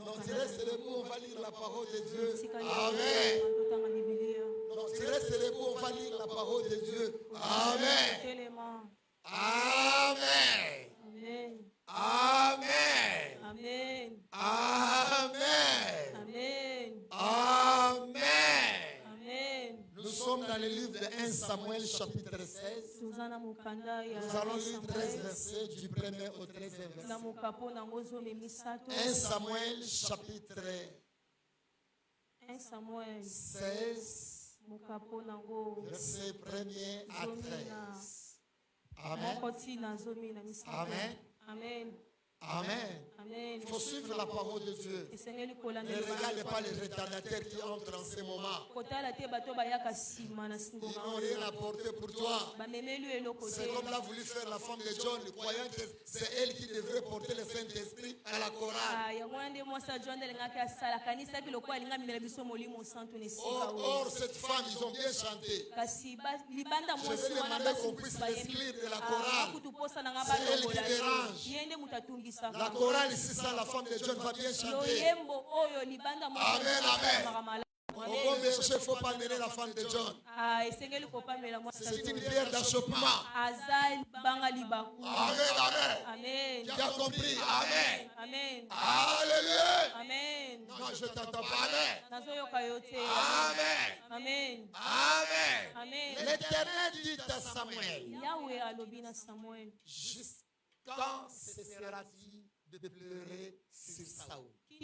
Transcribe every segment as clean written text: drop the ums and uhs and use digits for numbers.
Donc tu restes debout, on va lire la parole de Dieu. Amen. Donc tu restes debout, on va lire la parole de Dieu. Amen. Amen. Amen. Amen. Amen. Amen. Amen. Amen. Nous sommes dans le livre de 1 Samuel chapitre 16. Nous allons lire 13 versets du 1er au 13e verset. 1 Samuel chapitre 16, verset 1er à 13. Amen. Amen. Amen. Amen. Amen. Il faut suivre la parole de Dieu. Ne regardez pas les retardataires qui entrent en ce moment. Ils n'ont rien apporté pour toi. C'est comme l'a voulu faire la femme de John, croyant que c'est elle qui devrait porter le Saint-Esprit à la chorale. Or, cette femme, ils ont bien chanté. Je vais demander qu'on puisse l'exclure de la chorale. C'est elle qui dérange. La chorale ici, ça, la femme de John va bien chanter. Amen, amen. Au bon berger, il ne faut pas mener la femme de John. C'est une pierre d'achoppement. Amen, amen. Amen. Tu as compris? Amen. Amen. Alléluia. Amen. Non, je ne t'entends pas. Amen. Amen. Amen. Amen. Amen. L'Éternel dit à Samuel, Yahweh alobina Samuel. quand cesseras-tu de pleurer sur Saoul? Je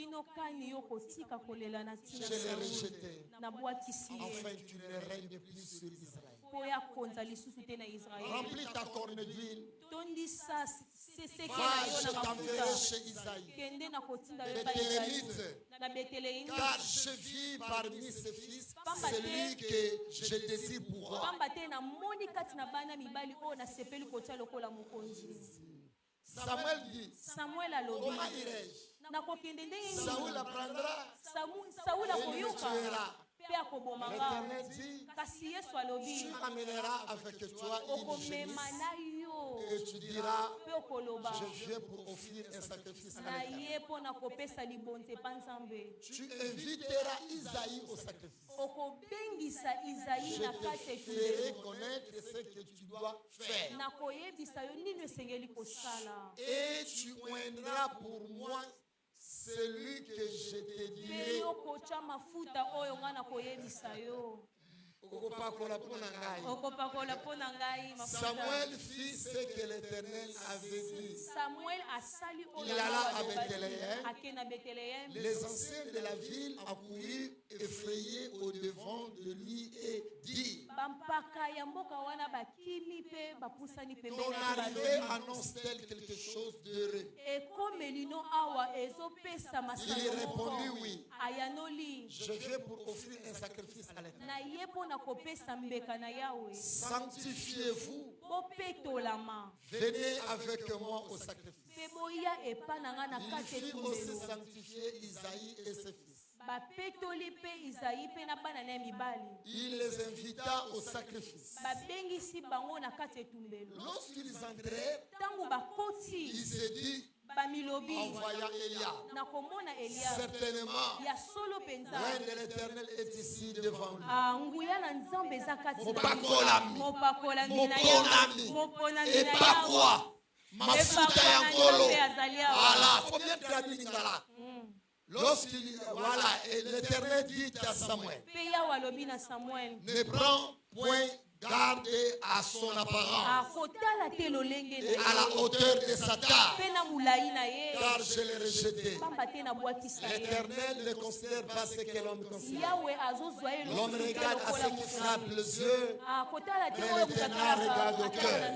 l'ai rejeté. Enfin, tu ne règnes plus sur Israël. Remplis ta corne d'huile. Va, je t'enverrai chez Isaïe. Béthélémite. Car je vis parmi ses fils celui que je désire pour eux. Samuel dit, comment irai-je? Saoul apprendra et il me tuera. L'Éternel dit, tu amèneras avec toi une génisse et tu diras, je viens pour offrir un sacrifice à l'Éternel. Tu inviteras Isaïe au sacrifice. Je te ferai connaître ce que tu dois faire. Et tu oindras pour moi celui que je te dirai. Samuel fit ce que l'Éternel avait dit. Il alla à Béthéléem. Les anciens de la ville accoururent effrayés au-devant de lui et dirent, ton arrivée annonce-t-elle quelque chose d'heureux? Il répondit oui. Je viens pour offrir un sacrifice à l'Éternel. Sanctifiez-vous. Venez avec moi au sacrifice. Il fit aussi sanctifier Isaïe et ses fils. Il les invita au sacrifice. Lorsqu'ils entrèrent, il se dit, en voyant Élia, certainement, l'un de l'Éternel est ici devant lui. Et pas quoi? Mafuta yankolo. Voilà, faut bien traduire Lingala. Lorsqu'il, voilà, l'Éternel dit à Samuel, ne prends point garde à son apparence et à la hauteur de sa taille, car je l'ai rejeté. L'Éternel ne considère pas ce que l'homme considère. L'homme regarde à ce qui frappe les yeux, mais l'Éternel regarde au cœur.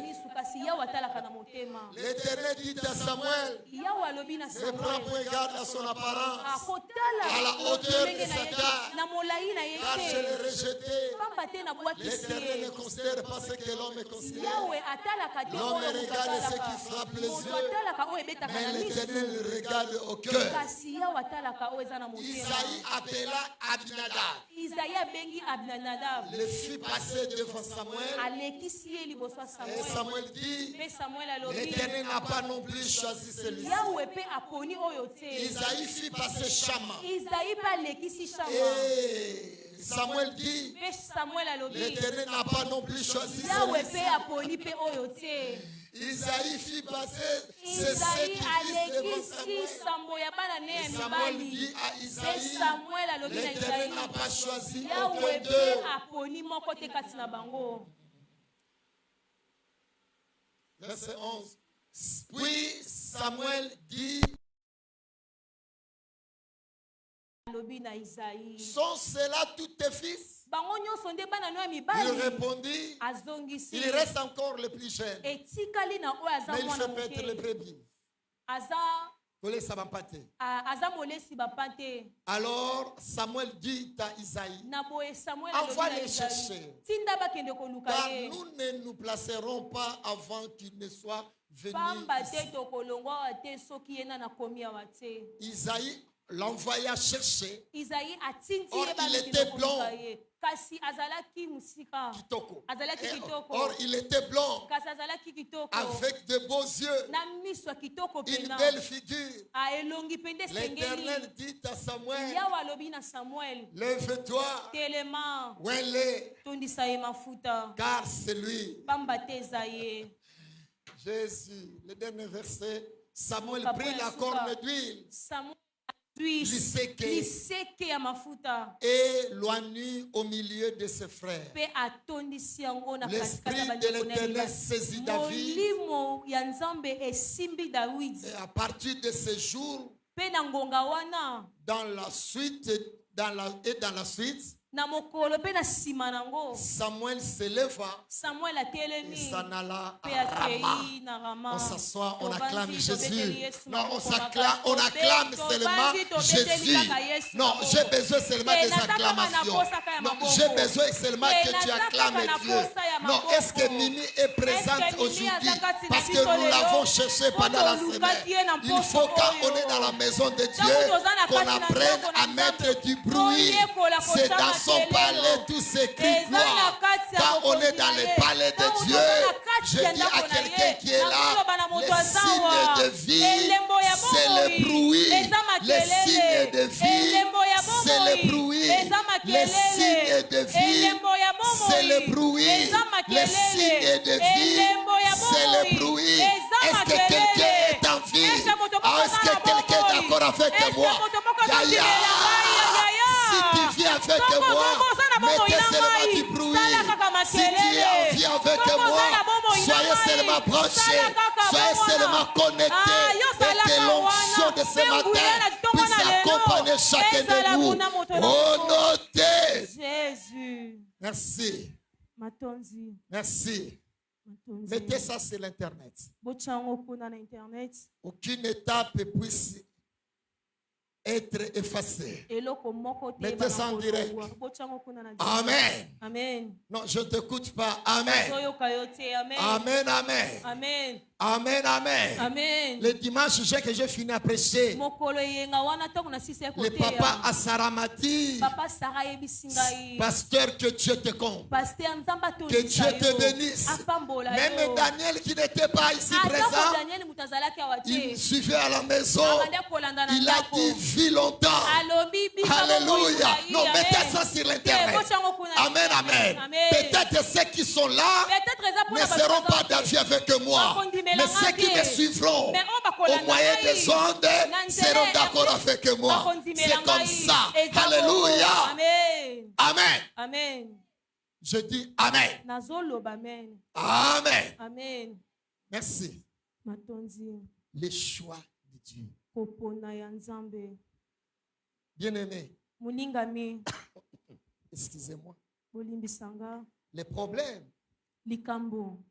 L'Éternel dit à Samuel, ne prends point garde à son apparence, à la hauteur de sa taille, car je l'ai rejeté. L'Éternel ne considère pas ce que l'homme considère. Yahweh atalaka te L'homme oyo regarde ce atalaka. qui frappe les Moto yeux, atalaka oyo ebetaka mais na miso. l'Éternel regarde au cœur. Kasi Yahweh atalaka oyo eza na motema. Isaïe appela Abinadab. Isaïe abengi Abinadab. Le fit passer devant Samuel. Alekisi ye liboso ya Et Samuel. Samuel dit, Mpe Samuel alobi. l'Éternel n'a pas non plus choisi celui-ci. Yahweh mpe aponi oyo te. Isaïe fit passer Shama. Isaïe mpe alekisi Shama. Et Samuel dit, Mpe Samuel alobi. l'Éternel n'a pas non plus choisi Yahweh celui-ci. mpe aponi mpe oyo te. Isaïe fit passer ses Isaïe 7 fils devant alekisi Samuel. sambo ya bana ne ya Et Samuel mibali. dit à Mpe Isaïe, Samuel alobi na l'Éternel Isaïe. n'a pas choisi Yahweh aucun mpe d'eux. aponi moko te kati na bango. Verset 11. Puis Samuel dit, Alobi na Isaïe. sont cela tous tes fils? Bango nyonso nde bana no ya Il mibali. répondit, Azongisi. il reste encore le plus jeune, Etikali na oyo aza mais il mwana fait paître les moke. brebis. Aza aza molesi bapa te. Alors Samuel dit à Isaïe, Na boye Samuel envoie alobi na les Isaïe. chercher, Tinda bakende koluka car ye. nous ne nous placerons pas avant qu'il ne soit venu Pamba te ici. tokolongwa wa te soki ye na komi awa te. Isaïe l'envoya chercher Isaïe atindi Or, ye il bakende était koluka blond. ye. Kasi azalaki musika. Kitoko. Azalaki Et- kitoko. Or, il était blond, Kasi azalaki kitoko. avec de beaux yeux, Na miso ya kitoko une pena. belle figure. Aelongi pende L'Éternel sengeli. dit à Samuel, Yawe alobi na Samuel. lève-toi, Telema. ouin-les, Tondisa ye mafuta. car c'est lui. Pamba te eza ye. Jésus, le dernier verset, Samuel Papa prit la Yasuka. corne d'huile Samuel Liseke. liseke ya mafuta. et l'oignit au milieu de ses frères. Pe atondisi yango na L'esprit katikati ya de bandeko na l'Éternel ye. saisit David. Molimo ya Nzambe esimbi Dawidi. Et à partir de ce jour, Pe na ngonga wana dans la suite, dans la suite, na mokolo pe na nsima nango Samuel s'éleva Samuel et atelemi s'en alla pe à Rama. akei na Rama. On s'assoit, on Tobandi, acclame tobeteli Jésus. Yesu Non, maboko on makasi. acclame Tobandi, seulement tobeteli Jésus. kaka Yesu Non, maboko. j'ai besoin seulement Eh, des naza kaka na acclamations. posa kaya Non, maboko. j'ai besoin seulement Eh, que tu naza acclames kaka na Dieu. posa ya Non, maboko. est-ce que Mimi est présente Est-ce que Mimi aujourd'hui? aza kati na Parce que biso nous lelo? l'avons cherché pendant la Poto semaine. lukaki ye na Il poso faut quand oyo. on est dans la maison de Ntango Dieu, toza na qu'on kati na apprenne ndako à na mettre Nzambe. du bruit. Toyekola C'est kosala dans son kelelo. palais tous ces cris Eza na gloire. kati ya Quand on bokonzi est dans na le ye. palais Ntango de Dieu, toza na kati je ya dis à ndako na quelqu'un ye. qui est là, Nakoloba na moto les aza signes wa. de vie, Elembo ya c'est bomoi. le bruit. Eza Les makelele. signes de vie, Elembo ya c'est bomoi. le bruit. Eza Les makelele. signes de vie, Elembo ya bomoi. c'est le bruit. Eza Les makelele. signes de vie, Elembo ya c'est bomoi. le bruit. Eza Est-ce que makelele. quelqu'un est en vie? Est-ce que moto moko Ah, est-ce aza que na quelqu'un est bomoi? d'accord avec Est-ce que moi? moto moko aza Yaya, kimela ngai? Yaya. si tu viens avec Soko moi, soko oza na bomoi mettez na seulement ngai. du bruit. Sala kaka Si tu es makelele. en vie avec Soko moi, oza na bomoi na soyez ngai. seulement branchés, Sala kaka soyez bomoi na. seulement connectés, Ah, yo sala et que kaka l'onction wana. de ce Mpe nguya matin na tongo puisse na lelo. accompagner chacun Ezala de nous. kuna moto na Au moto. nom de Jésus. Merci, Matonzi. merci. Matonzi. Mettez ça sur l'internet. Botya yango kuna na internet. Aucune étape puisse être effacée. Eloko moko te Mettez ça en bana direct. kolongwa. Botya yango kuna na direct. Amen. Amen. Non, je ne t'écoute pas. Amen. Toyoka yo te. Amen. Amen, amen. Amen. Amen, amen. Amen. Le dimanche que j'ai fini à prêcher, Mokolo yenga wana ntango na sisi ya le koteya. papa à Saramati, Papa Sarah yebisi ngai. pasteur, que Dieu te compte. Pasteur Nzamba Que Dieu atondisa te yo. bénisse. Apambola Même yo. Daniel qui n'était pas ici Atako présent, Daniel mutu azalaki awa te. il suivait à la maison. Abandi kolanda na Il a ndako. dit, vis longtemps. Alobi bisa Alléluia. bomoi Non, na ye. mettez ça sur l'internet. Botya yango kuna na Amen, internet. amen. Peut-être ceux qui sont là Peut-être eza ne mpona bato seront pas baza te. d'avis avec moi. Bakondimela Mais ceux qui nga me te. suivront Mais on bakolanda au moyen ngai. des ondes Na nzela seront ya d'accord Kristo. avec moi. Bakondimela C'est comme ngai. ça. Eza Alléluia. bongo. Amen. Amen. Amen. Je dis Amen. Nazoloba amen. Amen. Amen. Merci. Matonzi. Les choix de Dieu. Kopona ya Nzambe. Bien-aimés, Molingami. excusez-moi. Bolimbisanga. Les problèmes, Likambo.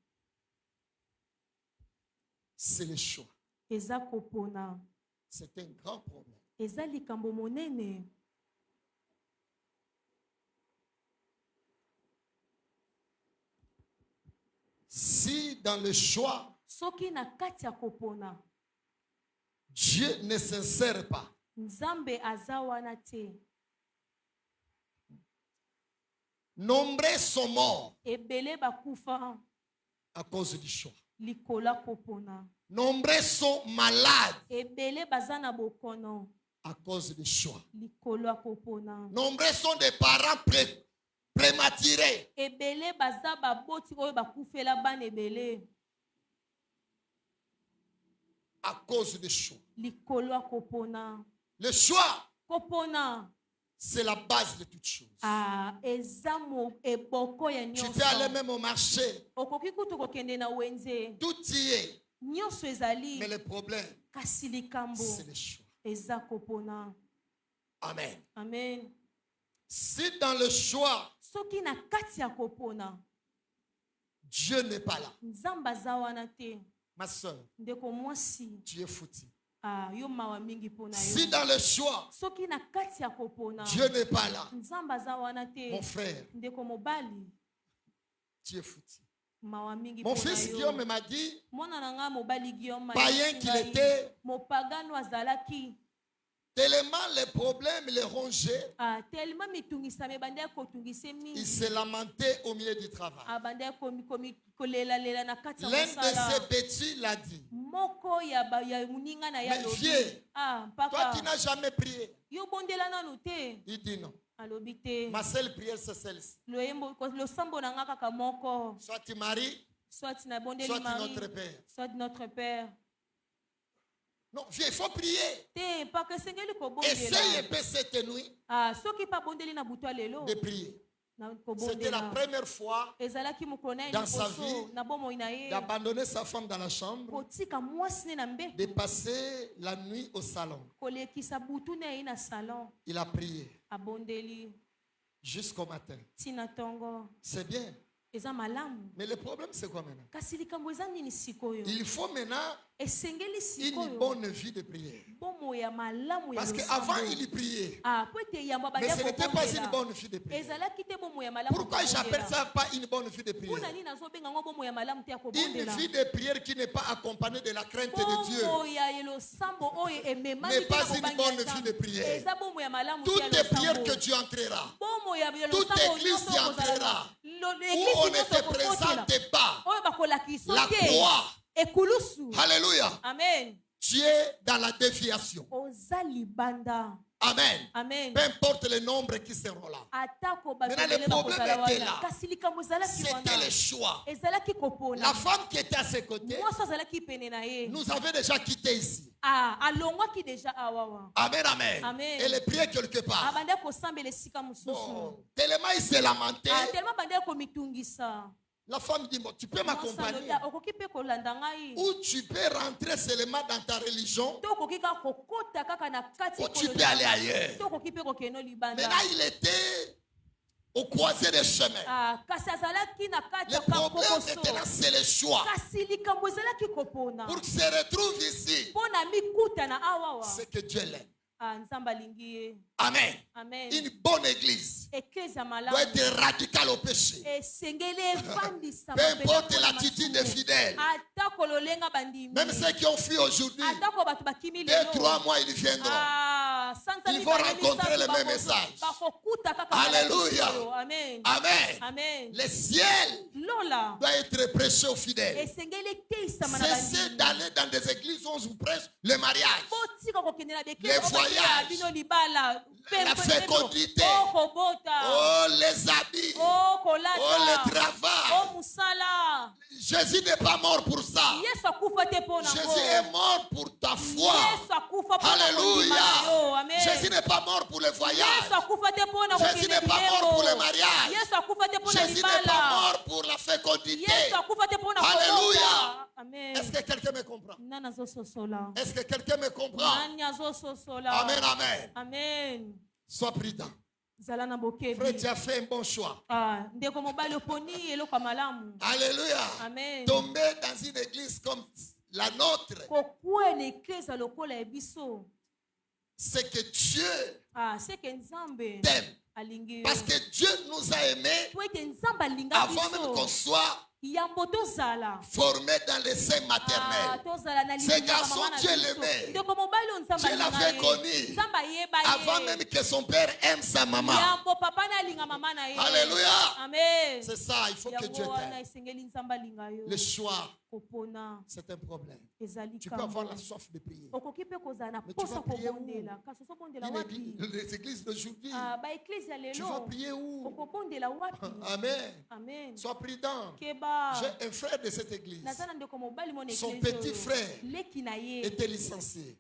c'est le choix. Eza kopona. C'est un grand problème. Eza likambo monene. Si dans le choix, soki na kati ya kopona Dieu ne s'insère pas, nzambe aza wana te, nombreux sont morts ebele bakufa à cause du choix. likola kopona, Nombreux sont malades ebele baza na bokono à cause du choix. likola kopona, Nombreux sont des parents prématurés ebele baza baboti oyo bakufela bana ebele à cause du choix. likola kopona. Le choix, Kopona c'est la base de toute chose. ezamo eboko ya Tu nyonso. peux aller même au marché, Okoki kutu kokende na wenze. tout y est. Nyonso ezali. Mais le problème, Kasi likambo c'est le choix. eza kopona. Amen. Amen. Si dans le choix, Soki na kati ya kopona Dieu n'est pas là, nzamba aza wana te, ma soeur, ndeko mwasi tu es foutu. yo mawa mingi pona yo. Si dans le choix, Soki na kati ya kopona Dieu n'est pas là, nzamba aza wana te, mon frère, ndeko mobali tu es foutu. mawa mingi Mon pona fils yo. Guillaume m'a dit, Mwana na nga mobali Guillaume païen qu'il était, mopagano azalaki tellement les problèmes les rongeaient, tellement mitungisame bandai kotungise il mingi se lamentait au milieu du travail. bandai kolela na kati ya L'un de mosala. ses petits l'a dit, Moko ya muninga na ya mais lobi vieux, toi mpaka qui n'as jamais prié. yo bondela nanu te, Il dit non. alobi te. Ma seule prière, c'est celle-ci. Losambo na nga kaka moko, Soit tu maries, soit na bondeli soit Marie, notre Père. soit notre Père. Non, vieux, il faut prier. Te mpaka esengeli Essaye un kobondela. peu cette nuit Soki pa bondeli na butu ya lelo de prier. na C'était la kobondela. première fois Ezalaki mokolo na ye dans sa liboso vie na bomoi na ye d'abandonner sa femme dans la chambre, kotika mwasi ne na de mbeto passer la nuit au salon. kolekisa butu na ye na salon, Il a prié abondeli jusqu'au matin. ntina ntongo. C'est bien. Eza malamu, Mais le problème, c'est quoi maintenant? kasi likambo eza nini sikoyo? Il faut maintenant Esengeli une sikoyo bonne vie de prière. bomo ya malamu ya Parce losambo. qu'avant, il priait. Po ete yambo Mais ce abandi n'était pas une kobondela. bonne vie de prière. Ezalaki te bomo ya malamu Pourquoi j'appelle kobondela. ça pas une bonne vie de Mpona prière? nini nazobenga ngo bomo ya malamu te ya Une kobondela? vie de prière qui n'est pas accompagnée de la crainte de Dieu Bomo ya losambo oyo ememami n'est te pas na une kobangi bonne ya vie Nzambe. de prière. Eza bomo ya malamu te ya Toutes les prières losambo. que tu entreras, Bomo ya toute losambo église nyonso qui okozala entrera, na. où L'église on ne nyonso te okokotela. présente pas Oyo bakolakisa la te. croix. Ekulusu. Alléluia. Amen. Tu es dans la déviation. Oza libanda. Amen. Amen. Peu importe le nombre qui seront là. Atako Maintenant, le bazobele problème bakozala était wana. là. Kasi likambo ezalaki wana. C'était le choix. Ezalaki kopona. La femme qui était à ses côtés Mwasi azalaki pene na ye. nous avait déjà quittés ici. Alongwaki deja awawa. Amen, amen. Amen. Elle priait quelque part. Abanda kosambela esika mosusu. Bon, tellement il s'est lamenté. Tellement banda komitungisa. La femme dit, bon, tu peux m'accompagner. Okoki pe kolanda ngai. Ou tu peux rentrer seulement dans ta religion. To okoki ka kokota kaka na kati Ou tu peux aller ailleurs. To okoki pe kokeno libanda. Maintenant, il était au croisé des chemins. Kasi azalaki na kati Le ya problème kakokoso. maintenant, c'est le choix. Kasi likambo ezalaki kopona. Pour qu'il se retrouve ici, Pona mikuta na awawa. c'est que Dieu l'aime. Nzamba alingi ye. Amen. Amen. Une bonne église Eklezia doit malamu. être radicale au péché. Esengeli evandisa Peu mapela importe mpona l'attitude masumu. des fidèles. Atako lolenga bandimi. Même ceux qui ont fui aujourd'hui, Atako bato bakimi 2-3 mois, ils viendront. Ils vont rencontrer le même message. Alléluia. Amen. Amen. Amen. Le ciel Lola. doit être prêché aux fidèles. Esengeli teisama na Cessez bandimi. d'aller dans des églises où on vous prêche le mariage, Botika kokendela Les bekela voyages. bino libala. la fécondité, Kobota. oh les habits, Kolata. oh le travail. Musala. Jésus n'est pas mort pour ça. Yesu akufa te pona ngo. Jésus est mort pour ta foi. Yesu akufa pona Alléluia. kondima na yo. Amen. Jésus n'est pas mort pour le voyage. Yesu akufa te pona Jésus n'est pas mort pour le mariage. Yesu akufa te pona Jésus n'est pas libala. mort pour la fécondité. Yesu akufa te pona Alléluia. kobota. Amen. Est-ce que quelqu'un me comprend? Nani azososola? Est-ce que quelqu'un me comprend? Nani azososola? Amen, amen. Amen. Sois prudent. Zala na Frère, bokebi. tu as fait un bon choix. Ndeko mobali oponi eloko ya malamu. Alléluia. Amen. Tomber dans une église comme la nôtre, Kokuwa na eklezia lokola ya biso. c'est que Dieu Seke Nzambe t'aime. alingi yo. Parce que Dieu nous a aimés Po ete Nzambe alinga avant même qu'on biso. soit formés dans les seins maternels. Ces garçons, Dieu l'aimait. Dieu l'avait connu avant même que son père aime sa maman. Alléluia. C'est ça, il faut que Dieu t'aime. Le choix, c'est un problème. Tu peux avoir la soif de prier. Mais tu vas prier où? Les églises d'aujourd'hui, tu vas prier où? Amen. Sois prudent. J'ai un frère de cette église. Son petit frère était licencié.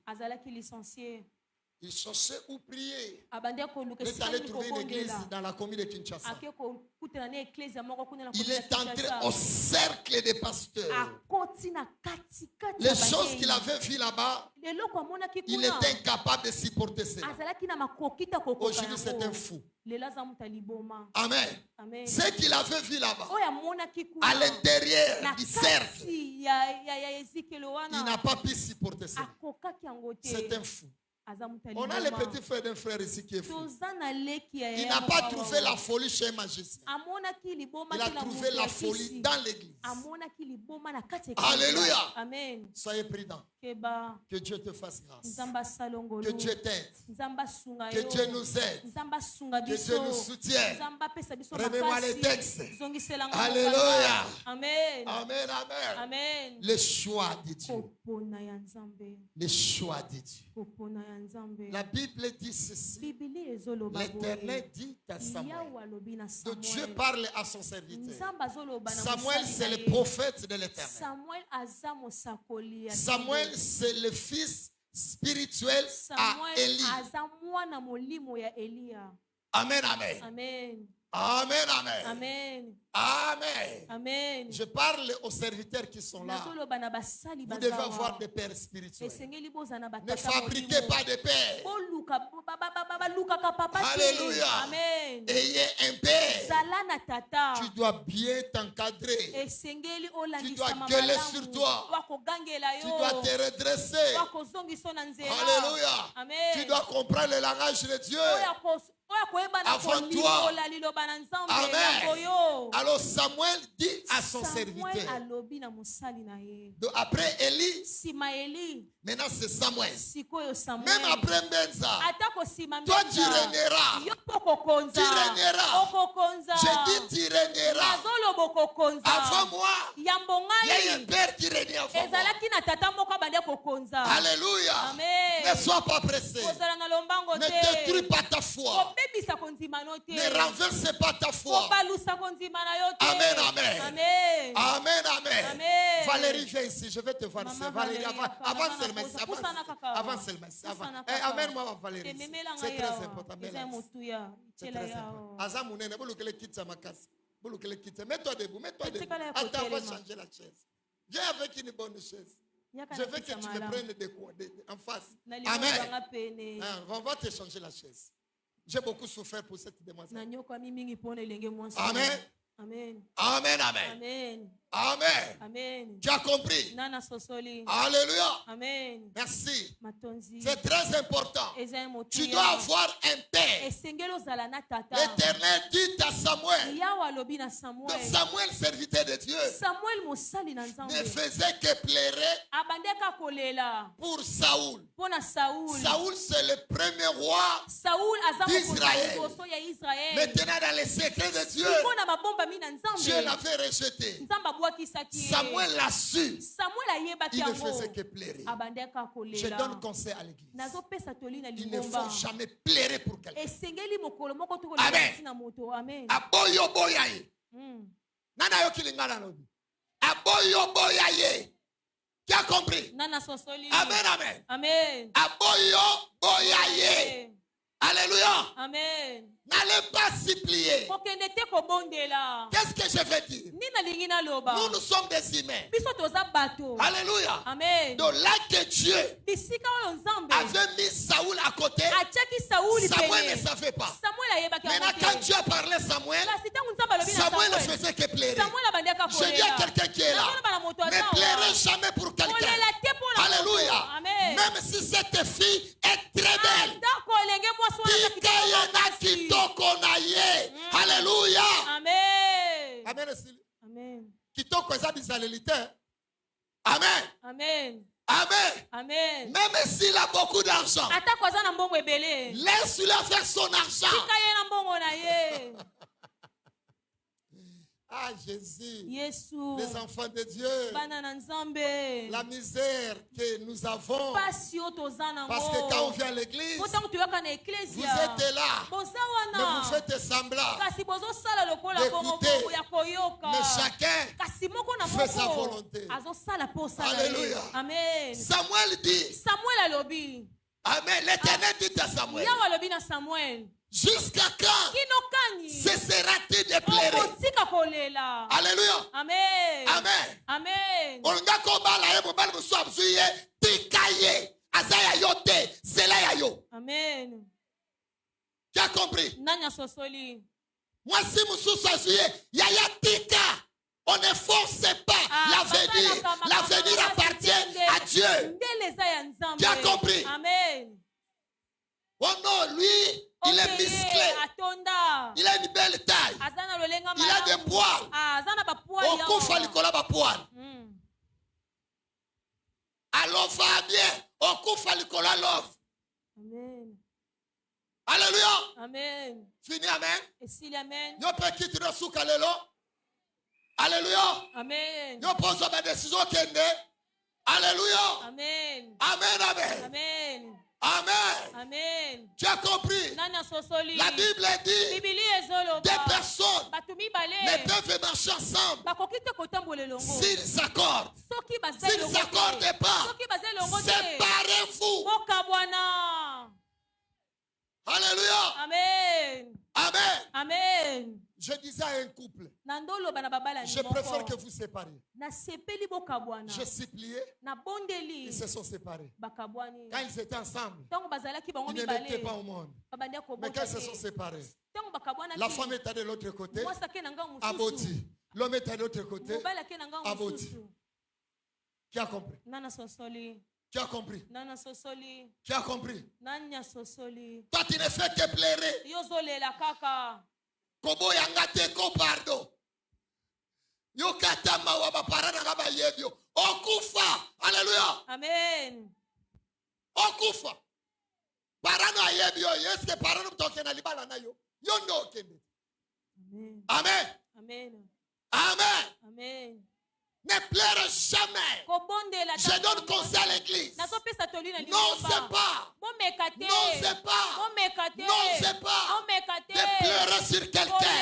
Il cherchait où prier. Il est allé trouver une église dans la commune de Kinshasa. Il est entré au cercle des pasteurs. Les choses qu'il avait vues là-bas, il était incapable de supporter cela. Aujourd'hui, c'est un fou. Amen. Ce qu'il avait vu là-bas, à l'intérieur du cercle, il n'a pas pu supporter cela. C'est un fou. On a le petit frère d'un frère ici qui est fou. Il n'a pas trouvé la folie chez un magicien. Il a trouvé la folie dans l'église. Alléluia. Amen. Soyez prudents. Que Dieu te fasse grâce. Que Dieu t'aide. Que Dieu nous aide. Que Dieu nous soutienne. Remets-moi les textes. Alléluia. Amen. Amen. Amen. Le choix de Dieu. Le choix de Dieu. La Bible dit ceci. L'Éternel dit à Samuel. Donc Dieu parle à son serviteur. Samuel, c'est le prophète de l'Éternel. Samuel, c'est le fils spirituel à Élie. Amen, amen. Amen. Amen, amen. Amen. Amen. Amen. Je parle aux serviteurs qui sont là. Vous devez avoir des pères spirituels. Ne fabriquez pas de pères. Alléluia. Amen. Ayez un père. Tu dois bien t'encadrer. Tu dois gueuler sur toi. Tu dois te redresser. Alléluia. Amen. Tu dois comprendre le langage de Dieu. Avant toi. Amen. Alors Samuel dit à son serviteur. Donc après Élie, maintenant c'est Samuel. Même après Benza, toi tu régneras. Tu régneras. Je dis tu régneras. Avant moi, il y a un père qui règne avant moi. Alléluia. Ne sois pas pressé. Ne détruis pas ta foi. Ne renverse pas ta foi. Amen, amen. Amen, amen. Amen. Valérie, viens ici. Je vais te voir ici. Valérie, avance le messie. Avance le messie. Amène-moi Valérie. C'est très important. C'est très important. Azamounene, mets-toi debout. Mets-toi debout. Attends, on va changer la chaise. Viens avec une bonne chaise. Je veux que tu me prennes en face. Amen. On va te changer la chaise. J'ai beaucoup souffert pour cette demoiselle. Amen. Amen. Amen. Amen. Amen. Amen. Tu as compris? Alléluia. Amen. Merci. C'est très important. Tu dois avoir un père. L'Éternel dit à Samuel. Donc Samuel, serviteur de Dieu, ne faisait que pleurer pour Saoul. Saoul, c'est le premier roi d'Israël. Maintenant, dans les secrets de Dieu, Dieu l'avait rejeté. Samuel l'a su. Il ne faisait que pleurer. Je donne conseil à l'église. Il ne faut jamais pleurer pour quelqu'un. Amen. Aboyo boyaye. Nana yo kilingana lobi. Aboyo boyaye. Tu as compris? Amen, amen. Amen. Aboyo boyaye. Alléluia. Amen. N'allez pas supplier. Qu'est-ce que je veux dire? Nous sommes des humains. Alléluia. Amen. Donc là que Dieu avait mis Saoul à côté, Samuel ne savait pas. Maintenant quand Dieu a parlé à Samuel, Samuel ne faisait que pleurer. Je dis à quelqu'un qui est là, ne pleurez jamais pour quelqu'un. Alléluia. Même si cette fille est très belle. Alléluia. Amen. Amen. kitoko eza bizaleli te. Amen. Amen. Amen. Amen. Même s'il a beaucoup d'argent, Atako aza na mbongo ebele. laisse-le faire son argent. Tika ye na mbongo na ye. Ah, Jésus. Yesu. Les enfants de Dieu. Bana na Nzambe. La misère que nous avons. Pasi o tozana ngo. Parce que quand on vient à l'église, Botango tuyaka na vous ecclesia. êtes là. Boza Mais wana. vous faites semblant. Kasi bozo sala lokola bongo d'écouter. bongo ya koyoka. Mais chacun Kasi moko na fait sa moko. volonté. Azo sala po sala. Alléluia. Amen. Samuel dit. Samuel alobi. Amen. L'Éternel dit à Samuel. Yawa alobi na Samuel. Jusqu'à quand Kino kani. cessera-t-il de pleurer? Okotika kolela. Alléluia. Amen. Amen. Amen. Olunga ko bala ye mobali musu abzuye tikaye azaya yote sela ya yo. Amen. Tu as compris? Nanya sosoli. Moi si mususu azuye yaya tika. On ne force pas l'avenir. L'avenir appartient à Dieu. Tu as compris? Amen. Oh non, lui, il est musclé. Il a une belle taille. Il a des poils. Okufa likola ba poils. Alors va bien. Okufa likola love. Amen. Alléluia. Amen. Fini, amen. Et s'il amen. Yo pe kiti no suka lelo. Alléluia. Amen. Yo poso ba décision kende. Alléluia. Amen. Amen, amen. Amen. Amen. Amen. Tu as compris? La Bible dit des personnes ne peuvent marcher ensemble s'ils s'accordent. S'ils ne s'accordent pas, séparez-vous. Alléluia. Amen. Amen. Amen. Je disais à un couple, je préfère que vous sépariez. Je suppliais, ils se sont séparés. Quand ils étaient ensemble, ils ne mettaient pas au monde. Mais quand ils se sont séparés, la femme était de l'autre côté, aboti. L'homme était de l'autre côté, aboti. Qui a compris? Tu as compris? Tu as compris? Toi, tu ne fais que pleurer. Kobo yangate ko pardo. Yo katama wa baparana ngaba yebyo. Okufa. Alléluia. Amen. Okufa. Parano yebyo. Yeske parano mtoke na libala na yo. Yo ndo kende. Amen. Amen. Amen. Amen. Ne pleure jamais. Je donne conseil à l'église. N'osez pas. N'osez pas. N'osez pas de pleurer sur quelqu'un.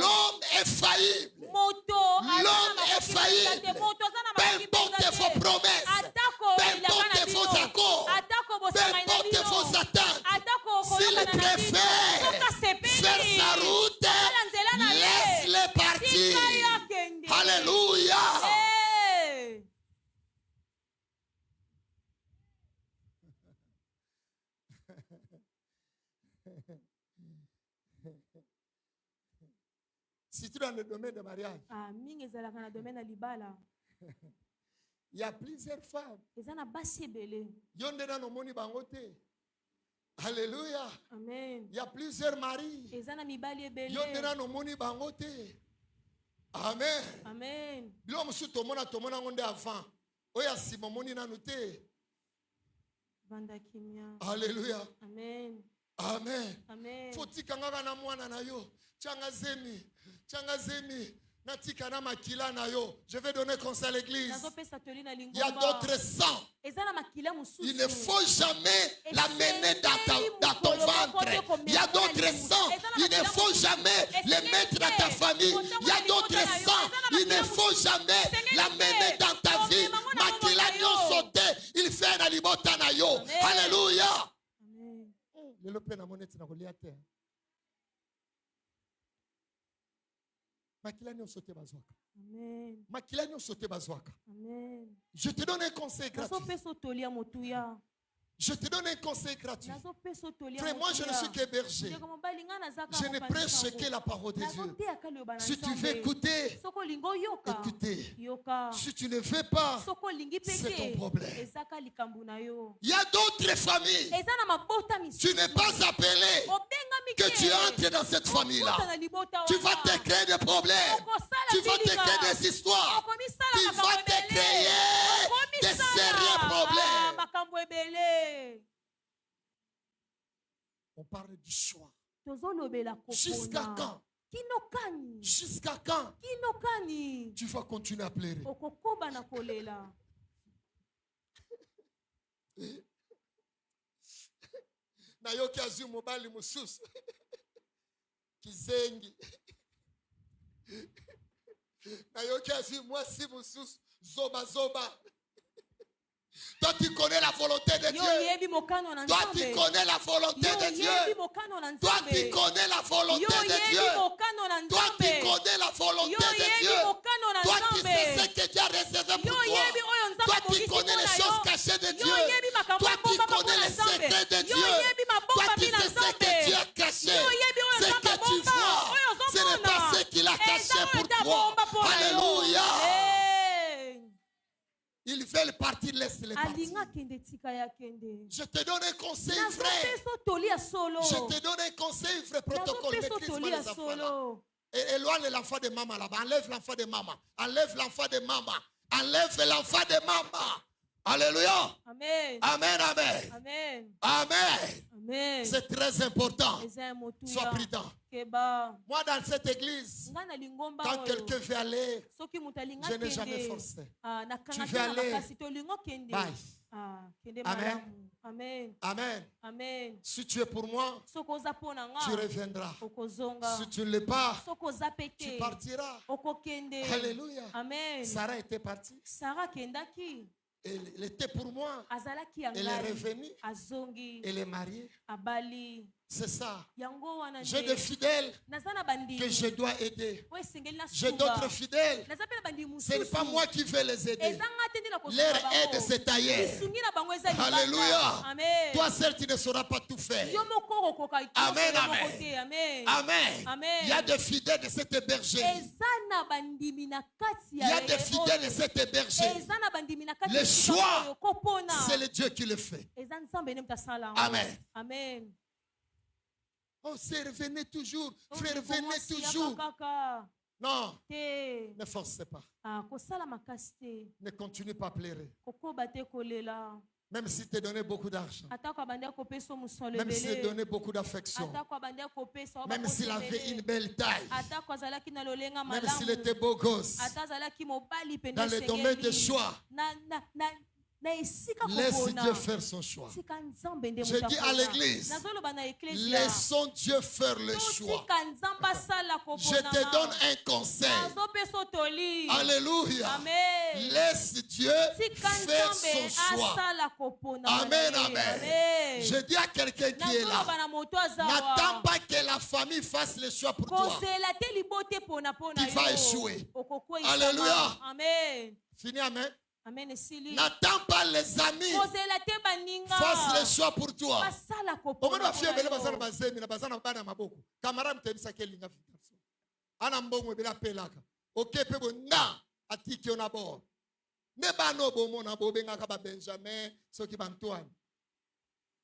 L'homme est faillible. L'homme est faillible. Peu importe vos promesses. Peu importe vos accords. Peu importe vos attentes. S'il préfère faire sa route, laisse-le partir. Alléluia. Hey. Si tu es dans le domaine de mariage, il y a plusieurs femmes. Alléluia. Amen. Il y a plusieurs maris. Amen. Amen. Alléluia. Amen. Amen. Amen. Je vais donner conseil à l'église. Il y a d'autres sangs. Il ne faut jamais l'amener dans ton ventre. Il y a d'autres sangs. Il ne faut jamais les mettre dans ta famille. Il y a d'autres sangs. Il ne faut jamais l'amener dans ta vie. Il fait un libota na yo. Alléluia. Amen. Je te donne un conseil gratuit. Je te donne un conseil gratuit. Frère, moi je ne suis qu'héberger. Je ne prêche que la parole de Dieu. Si tu veux écouter, écoutez. Si tu ne veux pas, c'est ton problème. Il y a d'autres familles. Tu n'es pas appelé que tu entres dans cette famille-là. Tu vas te créer des problèmes. Tu vas te créer des histoires. Tu vas te créer des sérieux problèmes. On parle du choix. Jusqu'à quand? Jusqu'à quand tu vas continuer à pleurer? Nayoki azui mobali mususu kizengi. Nayoki azui mwasi mususu zoba zoba. Toi, tu connais la volonté de Dieu. Toi, tu connais la volonté de Dieu. Toi, tu connais la volonté de Dieu. Toi, tu connais la volonté de Dieu. Toi, tu sais ce que Dieu a réservé pour toi. Toi, tu connais les choses cachées de Dieu. Toi, tu connais les secrets de Dieu. Toi, tu sais ce que Dieu a caché. Ce que tu vois, ce n'est pas ce qu'il a caché pour toi. Alléluia. Ils veulent partir, laisse-les partir. Je te donne un conseil, frère. Je te donne un conseil, frère. Protocole, maîtrise pas les enfants là. Éloigne l'enfant de maman là-bas. Enlève l'enfant de maman. Enlève l'enfant de maman. Enlève l'enfant de maman. Alléluia. Amen. Amen, amen. Amen. Amen. Amen. C'est très important. Sois prudent. Moi, dans cette église, quand quelqu'un veut aller, je n'ai jamais forcé. Tu veux aller, bye. Amen. Amen. Amen. Amen. Si tu es pour moi, tu reviendras. Si tu ne l'es pas, tu partiras. Alléluia. Amen. Sarah était partie. Elle était pour moi. Elle est revenue. Elle est mariée. C'est ça. J'ai des fidèles que je dois aider. J'ai d'autres fidèles. Ce n'est pas moi qui vais les aider. Leur aide, c'est ailleurs. Alléluia. Toi seul, tu ne sauras pas tout faire. Amen, amen. Amen. Il y a des fidèles de cette berger. Il y a des fidèles de cette berger. Le choix, c'est le Dieu qui le fait. Amen. Amen. Oh, c'est revenez toujours. Frère, revenez toujours. Non. Ne forcez pas. Ne continue pas à pleurer. Même si tu as donné beaucoup d'argent. Même si tu as donné beaucoup d'affection. Même s'il avait une belle taille. Même s'il était beau gosse. Dans le domaine des choix. Laisse Dieu faire son choix. Je dis à l'église, laissons Dieu faire le choix. Je te donne un conseil. Alléluia. Amen. Laisse Dieu faire son choix. Amen, amen. Je dis à quelqu'un qui est là, n'attends pas que la famille fasse le choix pour toi. Tu vas échouer. Alléluia. Amen. Fini, amen. N'attends pas les amis fassent le choix pour toi.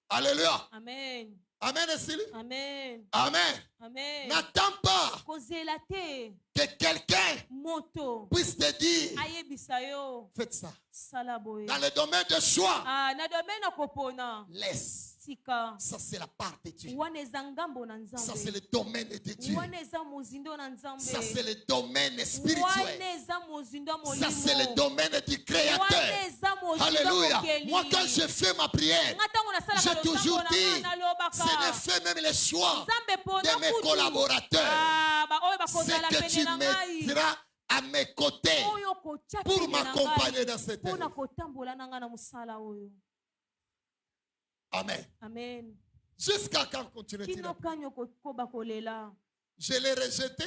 Alléluia. Amen. Amen. Amen. Amen. Amen. N'attends pas que quelqu'un puisse te dire faites ça. Dans le domaine de choix, laisse. Ça c'est la part de Dieu. Ça c'est le domaine de Dieu. Ça c'est le domaine spirituel. Ça c'est le domaine du Créateur. Alléluia. Moi quand je fais ma prière, j'ai toujours dit, ce n'est fait même le choix de mes collaborateurs. C'est que tu mettras à mes côtés pour m'accompagner dans cette œuvre. Amen. Amen. Jusqu'à quand continues-tu? je l'ai rejeté.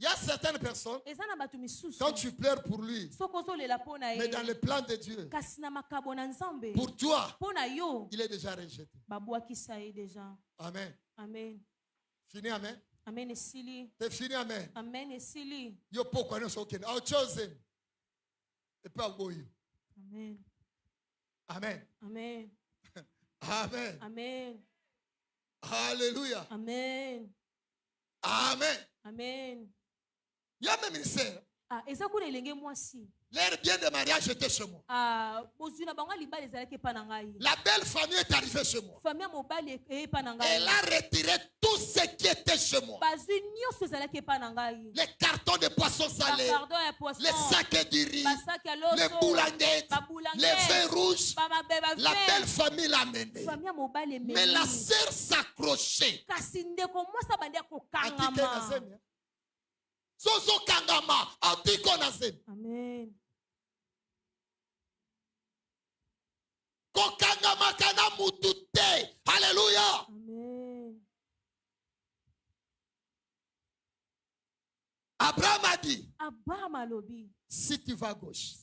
Il y a certaines personnes, quand tu pleures pour lui, mais dans le plan de Dieu, pour toi, il est déjà rejeté. Amen. Amen. Fini, amen. Amen. Esili. T'es fini, amen. Amen. Esili. Yo pourquoi nous sommes autre chose. Et pas boyo. Amen. Amen. Amen. Amen. Amen. Alléluia. Amen. Amen. Amen. Il y a même une sœur. Ah, et ça, moi si. L'air bien de mariage était chez moi. Ah, la belle famille est arrivée chez moi. Elle a retiré tout ce qui était chez moi. Les cartons de poissons salés, les sacs de riz, les boulanguettes, les vins rouges. La belle famille l'a amené. Mais la sœur s'accrochait. Soso kangama, atiko nasem. Amen. Kokangama kana mutute. Alléluia. Amen. Abraham a dit, si tu vas à gauche,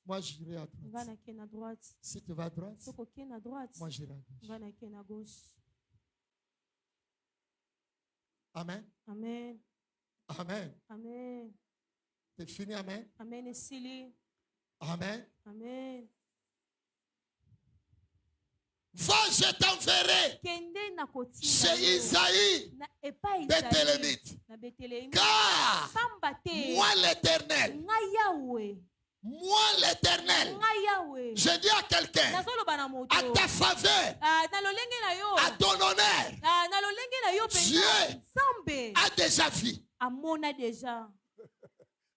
moi j'irai à droite. Si tu vas à droite, moi j'irai à gauche. Amen. Amen. Amen. Amen. C'est fini, amen. Amen. Esili. Amen. Amen. Va, je t'enverrai chez Isaïe, Béthélémite. Car moi l'éternel, je dis à quelqu'un, à ta faveur, à ton honneur, Dieu a déjà vu.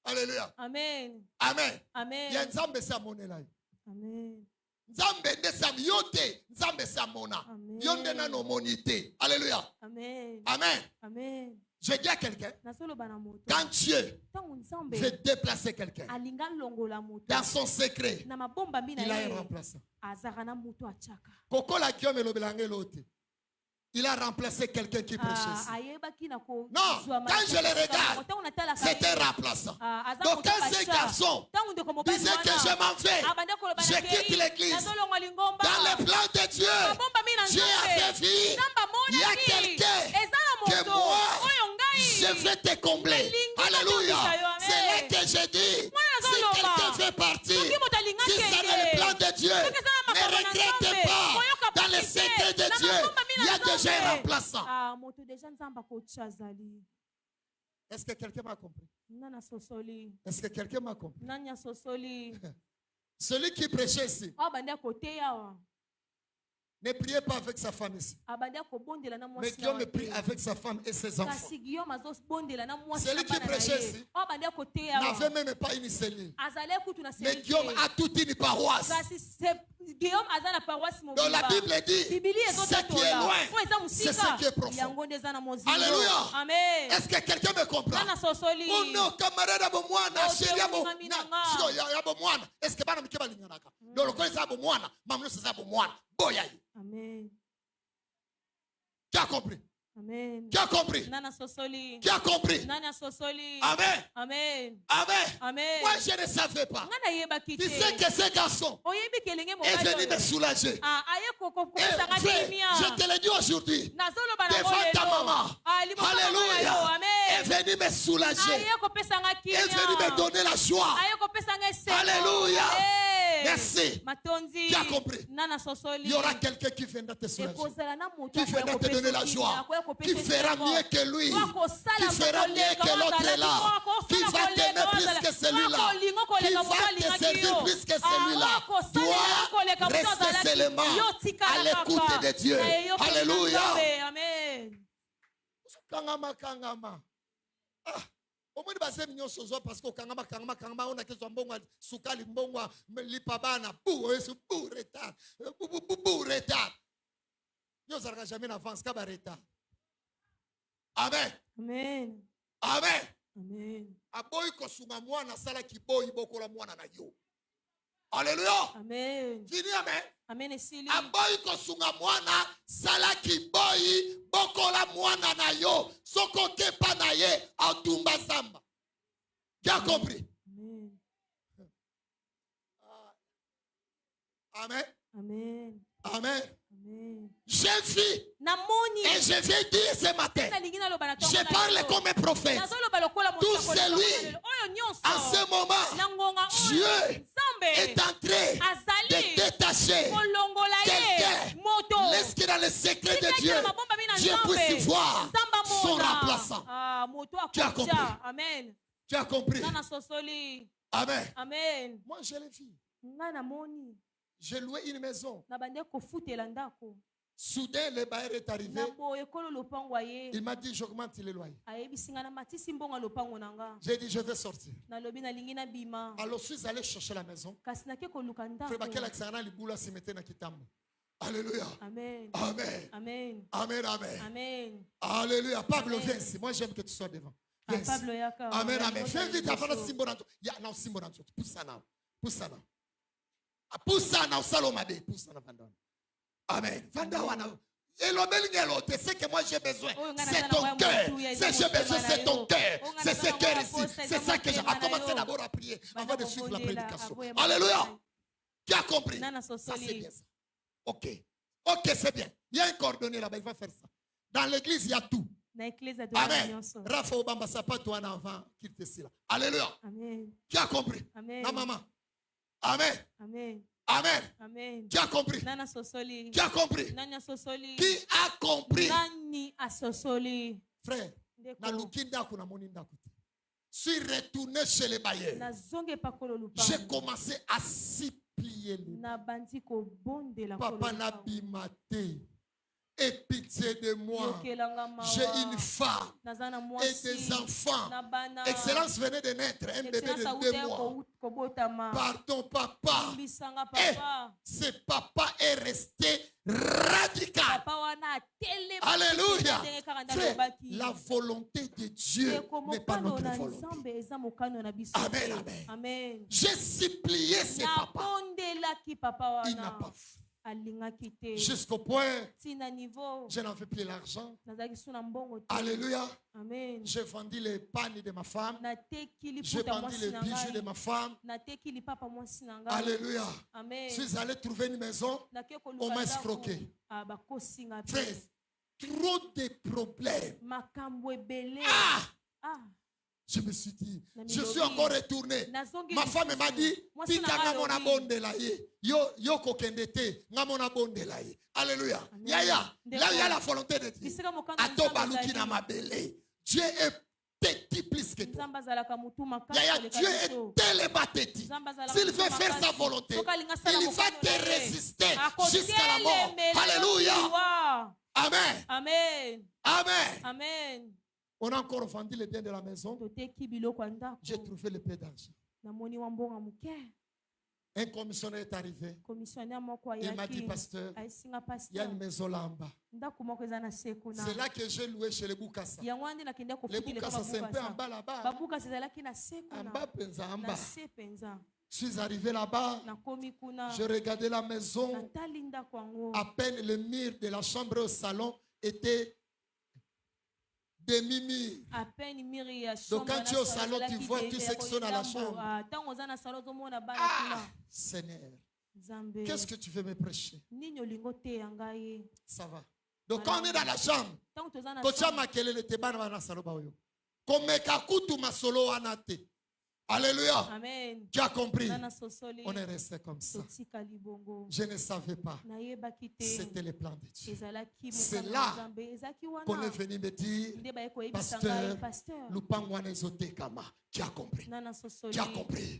Alléluia. Amen. Amen. Amen. Il y a une zambe sa monnaie là. Amen. Zambe ne sam yote, zambe sa mona. Yonde na no monité. Alléluia. Amen. Amen. Amen. Je dis à quelqu'un, quand Dieu veut déplacer quelqu'un dans son secret, il a un remplaçant. Koko la Guillaume et l'Obelangue l'autre. Il a remplacé quelqu'un qui prêchait. Non, quand je le regarde, c'est un remplaçant. Donc quand ce garçon disait que je m'en vais, je quitte l'église. Dans le plan de Dieu, Dieu avait vu, il y a quelqu'un que moi, je vais te combler. Alléluia. C'est là que je dis, si quelqu'un fait partie, si c'est dans le plan de Dieu, ne regrettez pas. Dans le secret de Dieu, il y a déjà un remplaçant. Est-ce que quelqu'un m'a compris? Est-ce que quelqu'un m'a compris? Celui qui prêchait ici, ne priez pas avec sa femme ici. Mais Guillaume prie avec sa femme et ses enfants. Celui qui prêchait ici n'avait même pas une cellule. Mais Guillaume a toute une paroisse. Donc la Bible dit, ce qui est loin, c'est ce qui est profond. Alléluia. Est-ce que quelqu'un me comprend? Oh non, camarade abomwana, chéri abomwana. Est-ce que bana mkeba linganaka? Donc le connaît abomwana, mamnou c'est abomwana. Boya. Amen. Qui a compris? Amen. Qui a compris? Qui a compris? Amen. Amen. Amen. Amen. Moi, je ne savais pas. Tu sais que ce garçon est venu me soulager. Je te le dis aujourd'hui. Devant ta maman. Alléluia. Est venu me soulager. Est venu me donner la joie. Alléluia. Merci. Qui a compris? Il y aura quelqu'un qui viendra te soulager. Qui viendra te donner la joie. Qui fera mieux que lui. Qui fera mieux que l'autre est là. Qui va t'aimer plus que celui-là. Qui va te servir plus que celui-là. Toi, reste seulement à l'écoute de Dieu. Alléluia. Amen. Kangama, kangama. Au moins, parce que kangama, on a que son bon soukali mbongwa lipabana pou retard. Retard. Yo ça jamais n'avance qu'à retard. Amen. Amen. Amen. Amen. Aboy ko sunga mwana sala ki boy bokola mwana na yo. Alléluia. Amen. Fini amen. Amen. Esili. Aboy ko sunga mwana sala ki boy bokola mwana na yo soko te pa na ye atumba zamba. Tu as compris? Amen. Amen. Amen. Amen. J'ai vu et je vais dire ce matin, je parle comme un prophète. Tout celui, en ce moment, Dieu est en train de détacher quelqu'un. Laisse que dans le secret de Dieu, Dieu puisse voir son remplaçant. Tu as compris? Amen. Tu as compris? Amen. Amen. Moi, je l'ai vu. J'ai loué une maison. Soudain, le bailleur est arrivé. Il m'a dit, j'augmente les loyers. J'ai dit, je vais sortir. Alors, je suis allé chercher la maison. Alléluia. Amen. Amen. Amen. Amen. Amen. Alléluia. Pablo, viens ici. Moi, j'aime que tu sois devant. Amen. Amen. Fais vite avant le symbole. Pousse ça là. Pousse ça là. Pousse ça là. Pousse ça là. Amen. C'est que moi j'ai besoin. C'est ton cœur. C'est j'ai besoin, c'est ton cœur. C'est ce cœur ici. C'est ça que j'ai commencé d'abord à prier avant de suivre la prédication. Alléluia. Tu as compris? Ça c'est bien ça. Ok. Ok, c'est bien. Il y a un coordonné là-bas, il va faire ça. Dans l'église, il y a tout. Amen. Rafa Obamba Sapato en avant qu'il te là. Alléluia. Amen. Tu as compris? Amen. Non, maman. Amen. Amen. Amen. Amen. Tu as compris? Tu as compris? Qui a compris? Frère, je suis retourné chez les bailleurs. J'ai commencé à supplier les Papa Nabimate. Aie pitié de moi. J'ai une femme et des enfants. Excellence venait de naître, un bébé de 2 mois. Pardon, papa. Et ce papa est resté radical. Alléluia. Frère, la volonté de Dieu n'est pas notre volonté. Amen, amen. J'ai supplié ce papa. Il n'a pas fait. Jusqu'au point, je n'en fais plus l'argent. Alléluia. J'ai vendu les pannes de ma femme. J'ai vendu les bijoux de ma femme. Alléluia. Je suis allé trouver une maison. On m'a escroqué. Frère, trop de problèmes. Je me suis dit, je suis encore retourné. Ma femme m'a dit, alléluia. Là il y a la volonté de Dieu. Dieu est petit plus que toi. Dieu est tellement petit. S'il veut faire sa volonté, il va te résister jusqu'à la mort. Alléluia. Amen. Amen. Amen. Amen. On a encore vendu les biens de la maison. J'ai trouvé le peu d'argent. Un commissionnaire est arrivé. Il m'a dit, pasteur, il y a une maison là en bas. C'est là que j'ai loué chez les Boukassa. Les Boukassa, c'est un peu en bas là-bas. En bas, en bas. Je suis arrivé là-bas. Je regardais la maison. À peine le mur de la chambre au salon était demi-mur. Donc quand tu es au salon, tu vois tout ce qui sont dans la chambre. Ah, Seigneur, qu'est-ce que tu veux me prêcher? Ça va. Donc quand on est dans la chambre, alléluia. Amen. Tu as compris? On est resté comme ça. Je ne savais pas. C'était le plan de Dieu. C'est là qu'on est venu me dire, pasteur, tu as compris? Tu as compris?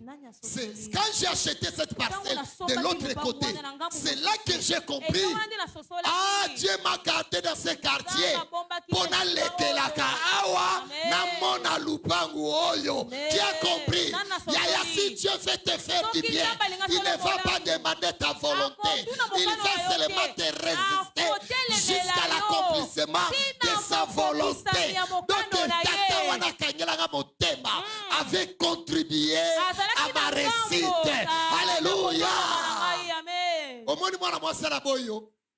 Quand j'ai acheté cette parcelle de l'autre côté, c'est là que j'ai compris. Ah, Dieu m'a gardé dans ce quartier. Tu as compris? Yaya, si Dieu veut te faire du bien, il ne va pas demander ta volonté. Il va seulement te résister jusqu'à l'accomplissement de sa volonté. Donc, avait contribué à ma réussite. Alléluia. Au moins, moi,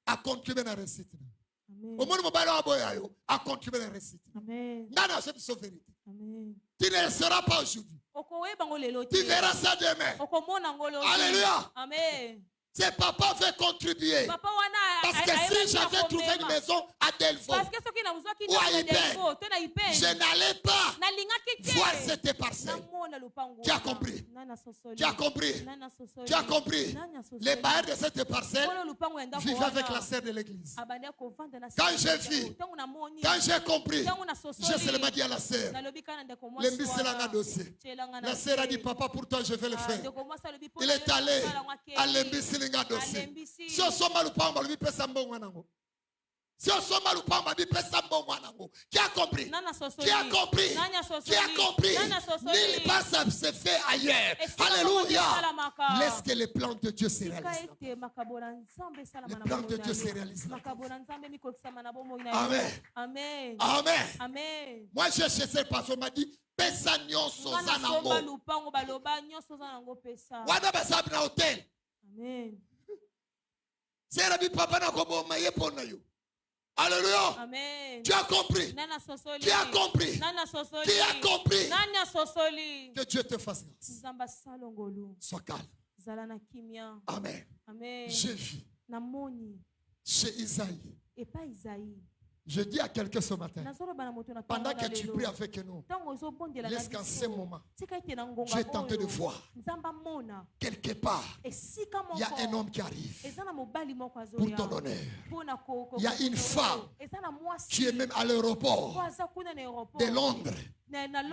a contribué à ma réussite. Au monde mobile a contribué à la réussite. Amen. Nana, c'est une vérité. Amen. Tu ne le seras pas aujourd'hui. Tu verras ça demain. Alléluia. Amen. C'est papa veut contribuer. Parce que si j'avais trouvé une maison à Delvaux ou à Hyper, je n'allais pas voir cette parcelle. Tu as compris? Tu as compris? Tu as compris? Les bailleurs de cette parcelle vivent avec la sœur de l'église. Quand j'ai vu, quand j'ai compris, j'ai seulement dit à la sœur, la sœur a dit, papa, pour toi je vais le faire. Il est allé à l'embissé. Si on soit mal ou pas, on va lui payer ça bon wanango. Si on soit mal ou pas, on va lui payer ça bon wanango. Qui a compris? Qui a compris? Qui a compris? Nulle part ça se fait ailleurs. Alléluia. Laisse que les plans de Dieu se réalisent. Les plans de Dieu se réalisent. Amen. Amen. Amen. Amen. Moi j'ai chez cette personne m'a dit pesa nyonso za nango. Wana basabi na hotel. Amen. Alléluia. Amen. Tu as compris? Qui a compris? Qui a compris? Que Dieu te fasse grâce. Sois calme. Amen. Amen. J'ai vu chez Isaïe. Je dis à quelqu'un ce matin, pendant que tu pries avec nous, laisse qu'en ce moment, je suis tenté de voir. Quelque part, il y a un homme qui arrive pour ton honneur. Il y a une femme qui est même à l'aéroport de Londres,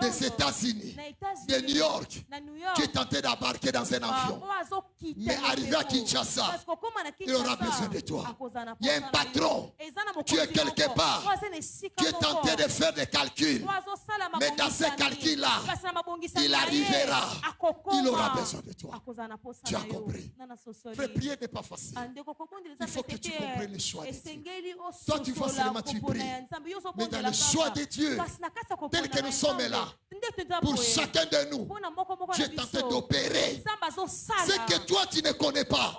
des États-Unis, de New York, qui est tenté d'embarquer dans un avion. Mais arrivé à Kinshasa, il aura besoin de toi. Il y a un patron qui est quelque part, qui est tenté de faire des calculs. Mais dans ces calculs-là, il arrivera. Il aura besoin de toi. Tu as compris? Frère, prier n'est pas facile. Il faut que tu comprennes le choix de Dieu. Toi, tu vois seulement tu pries. Mais dans le choix de Dieu, tel que nous sommes là, pour chacun de nous, Dieu est tenté d'opérer ce que toi tu ne connais pas,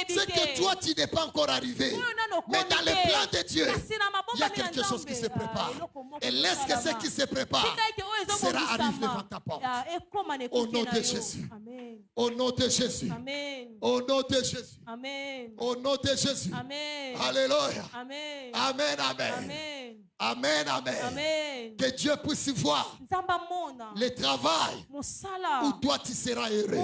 ce que toi tu n'es pas encore arrivé. Mais dans le plan de Dieu, il y a quelque chose qui se prépare. Et laisse que ce qui se prépare sera arrivé devant ta porte. Au nom de Jésus. Au nom de Jésus. Au nom de Jésus. Au nom de Jésus. Alléluia. Amen. Amen. Amen. Amen. Que Dieu puisse voir le travail où toi tu seras heureux.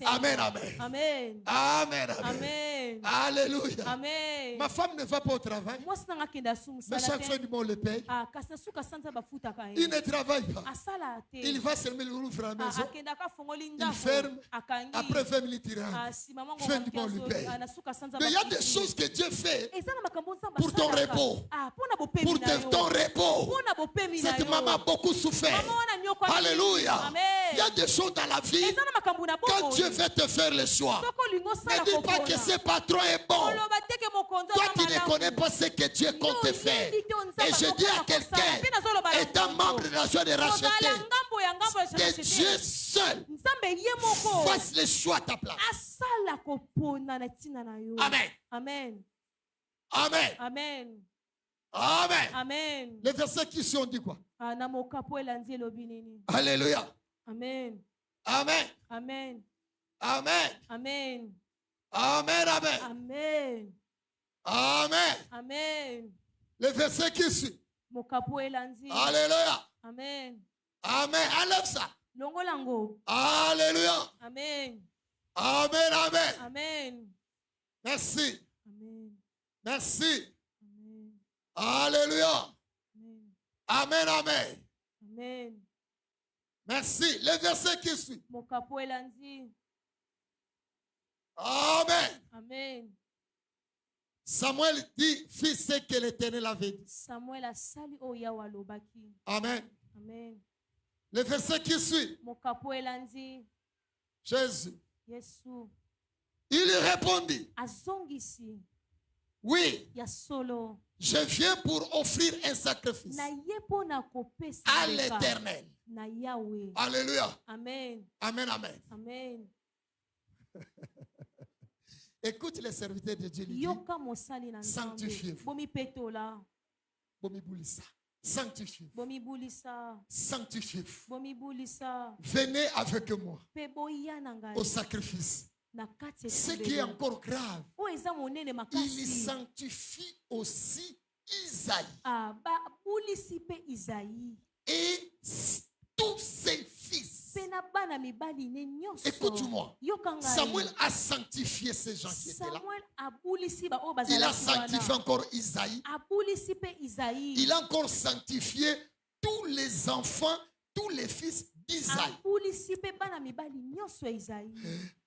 Amen. Amen. Amen. Amen. Alléluia. Amen. Ma femme ne va pas au travail. Mais chaque fin du mois on le paye. Il ne travaille pas. Il va seulement ouvrir la maison. Il ferme. Après 20 minutes il rentre. Fin du mois on le paye. Mais il y a des choses que Dieu fait pour ton repos. Pour ton repos. Cette maman a beaucoup souffert. Alléluia. Il y a des choses dans la vie. Quand Dieu veut te faire le choix, ne dis pas que ce patron est bon. Toi qui ne connais pas ce que Dieu compte te faire. Et je dis à quelqu'un, étant membre de la joie de racheter, que Dieu seul fasse le choix à ta place. Amen. Amen. Amen. Amen. Amen. Amen. Les versets qui sont dit quoi? Alléluia. Amen. Amen. Amen. Amen. Amen. Amen. Amen. Amen. Amen. Amen. Les versets qui suivent. Alléluia. Amen. Amen. Enlève ça. Longolango. Alléluia. Amen. Amen. Amen. Amen. Merci. Amen. Merci. Amen. Alléluia. Amen. Amen. Amen. Amen. Merci. Les versets qui suivent. Amen. Amen. Samuel dit, fit ce que l'Éternel avait dit. Samuel a sali o yawa lobaki. Amen. Amen. Les versets qui suivent. Jésus. Yesu. Il répondit. Azongisi. Oui. Ya solo. Je viens pour offrir un sacrifice à l'Éternel. Alléluia. Amen. Amen. Amen. Amen. Écoute les serviteurs de Dieu. yoka mosali na nzambe Sanctifiez-vous. bomipetola Bomibulisa. Sanctifiez-vous. bomibulisa Sanctifiez-vous. bomibulisa Venez avec moi mpe boya na ngai au sacrifice. na kati Ce qui est encore grave, oyo eza monene il makasi sanctifie aussi Isaïe babulisi mpe Isaïe et tous ses fils. mpe na bana mibali ne nyonso. Écoute-moi. yoka ngai Samuel a sanctifié ces gens qui étaient là. Samuel abulisi ba oyo Il a bazalaki sanctifié wana encore Isaïe. abulisi mpe Isaïe Il a encore sanctifié tous les enfants, tous les fils d'Isaïe. abulisi mpe bana mibali nyonso ya Isaïe.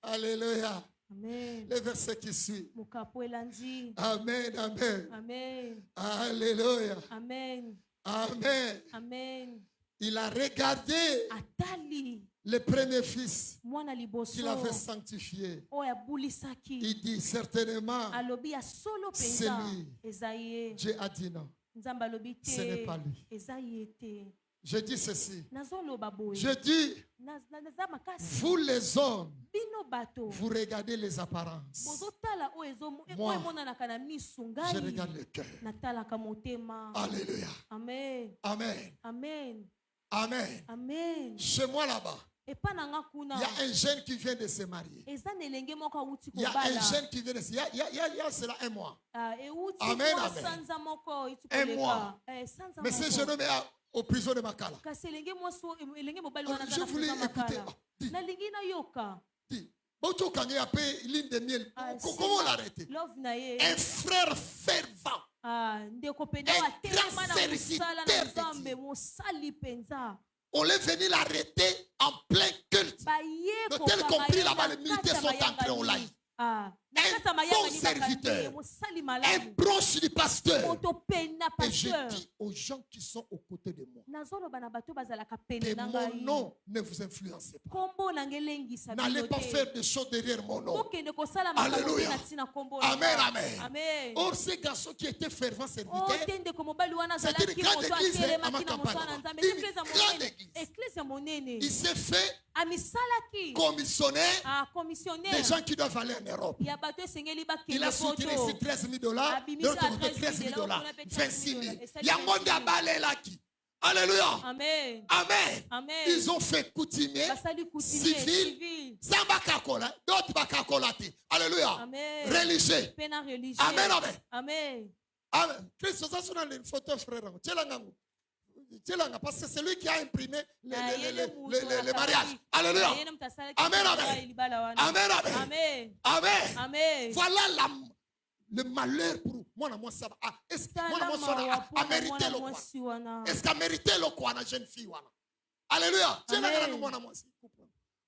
Alléluia. Amen. Le verset qui suit. mokapo elandi. Amen, amen. Amen. Alléluia. Amen. Amen. Amen. Il a regardé atali le premier fils mwana liboso qu'il avait sanctifié. oyo abulisaki Il dit certainement, alobi ya solo c'est mpenza lui. eza ye. Dieu a dit non. nzambe alobi Ce n'est te pas lui. eza ye te. Je dis ceci. nazoloba boye Je dis, naza makasi vous les hommes, bino bato vous regardez les apparences. bozotala oyo Moi, emonanaka na misu Je ngai regarde le cœur. natalaka motema. Alléluia. Amen. Amen. Amen. Amen. Amen. Chez moi là-bas, epa na nga kuna il y a un jeune qui vient de se marier. eza na elenge moko awuti Il y a un kobala. jeune qui vient de se marier. Il y a cela un mois. Euti Amen, mwa amen. sanza moko iti Un koleka. mois. Sanza Mais ce moko. jeune homme est au prison de Makala. kasi elenge mobali wana Je aza na voulais prison écouter. makala. nalingi nayoka Dis, Boto Kanye a payé l'île de miel. Comment Sima, l'arrêter? love na ye Un frère fervent. ndeko mpenza Un atelema na grand mosala serviteur na de nzambe Dieu. mosali mpenza On est venu l'arrêter en plein culte. baye De tel compris là-bas, les militaires sont entrés au live. na kati ya bon mayangani serviteur. bakangi ye, mosali Un malamu proche du pasteur. moto pena Et je pasteur. dis aux gens qui sont aux côtés de moi, nazoloba na bato bazalaka que pene na mon ngai nom ne vous influencez pas. kombo na ngai elengisa N'allez bino pas te. faire des choses derrière mon nom. kokende kosala makambo Alléluia. te na ntina kombo na Amen, ngai. amen. Amen. Or, ces garçons qui étaient fervents o serviteurs, te ndeko mobali wana C'est azalaki une grande moto église, atelemaki hein, na à mosala na Makampala. nzambe Une eklezia grande monene église. eklezia monene il s'est fait amisalaki commissionner commissionnaire des gens qui doivent aller en Europe. ya bato esengeli Il a bakende soutenu poto ici 13 000 dollars, Abimisi de l'autre à côté 13 000 13 000 dollars, dollars, 26 000. et ça, Il y a un monde 26 000. à balai là qui. Alléluia. amen Amen. amen Ils ont fait coutumier, basali coutumier civil, civil sans bakakola, d'autres bakakola. Alléluia. amen Religieux. pe na religieux Amen, amen. amen Amen. Christ, ça sonne une photo, frère. Parce que c'est lui qui a imprimé les mariages. Alléluia. Amen, amen. Amen, amen. amen Amen. amen Voilà le malheur pour moi. Ça va. Est-ce que moi, a mérité le quoi? Est-ce qu'a mérité le quoi, la jeune fille? Alléluia.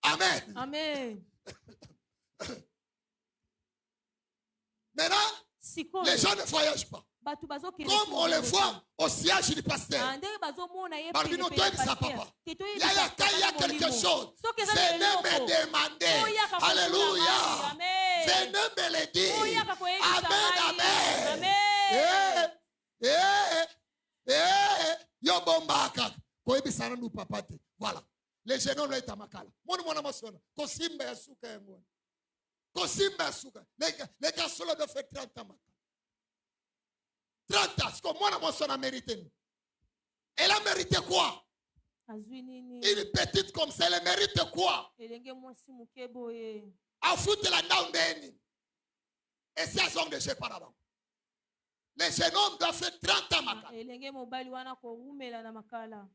Amen. amen Maintenant, sikoyo les gens ne voyagent pas. bato bazokende Comme on les voit au siège du pasteur. ndenge bazomona ye Parmi nous, toi, ça, papa. il Il y a quelque chose. Venez me demander. Alléluia. Venez me le dire. Amen, amen. Yo bombaka. Koebisana nu papa te. Voilà. Les jeunes hommes là est à Makala. Mona masona. Kosimba ya suka ya ngwana. Kosimba ya suka. Les gars solo de faire 30 ans. 30 ans. Parce que moi, on a mérité. Elle a mérité quoi? Une petite comme ça, elle mérite quoi? A foutre la down. Et c'est un homme de chez Parabon. Les jeunes hommes doivent faire 30 ans.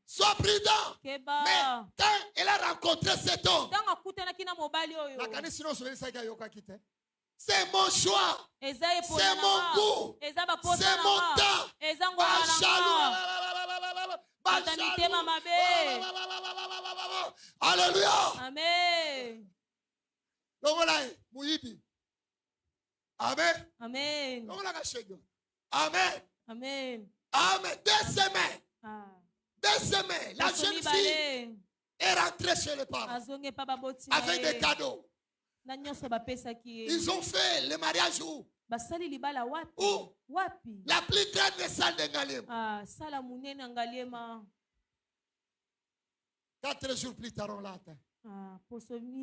Sois prudent. Mais quand elle a rencontré cet homme, c'est mon choix. C'est mon goût. C'est mon temps. Alléluia. Amen. Amen. Amen. Amen. Amen. Amen. 2 semaines. 2 semaines. La jeune fille est rentrée chez les parents avec des cadeaux. Ils ont fait le mariage où? Où? La plus grande salle de Ngalema. 4 jours plus tard, on l'a atteint.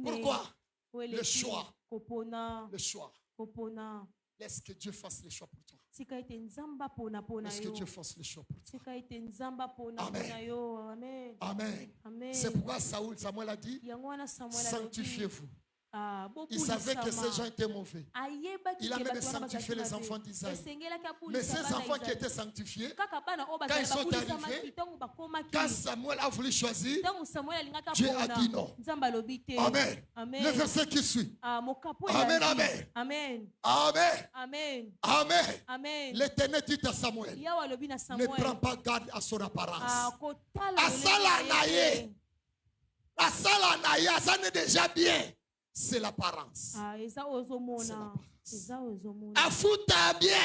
Pourquoi? Le choix. Le choix. kopona. Laisse que Dieu fasse les choix pour toi. Tika ete nzamba pona pona Laisse que yo. Dieu fasse les choix pour toi. Tika ete nzamba pona Amen. pona yo. Amen. Amen. Amen. C'est pourquoi Samuel a dit, Yango wana Samuel alobi, sanctifiez-vous. Il bobulisama. savait que ces gens étaient mauvais. Ayebaki Il a ke même bato wana sanctifié les bazalaki enfants mabe. d'Israël. Esengelaki abulisa Mais ces bana enfants qui Israël. étaient sanctifiés, Kaka bana oyo quand ils sont babulisamaki arrivés, ntango bakomaki. quand Samuel a voulu choisir, Ntango Samuel alingaki Dieu a apona, dit non. Nzambe alobi te. Amen. Amen. Le verset qui suit. Mokapo Amen, elandi. amen. Amen. Amen. Amen. Amen. Amen. L'Éternel dit à Samuel, Yawe alobi na ne Samuel. prends pas garde à son apparence. Kotala Asala lolenge na ye ye. te. Asala na ye, ça n'est déjà bien. C'est l'apparence. Eza ozomona. Eza ozomona. Afuta bien.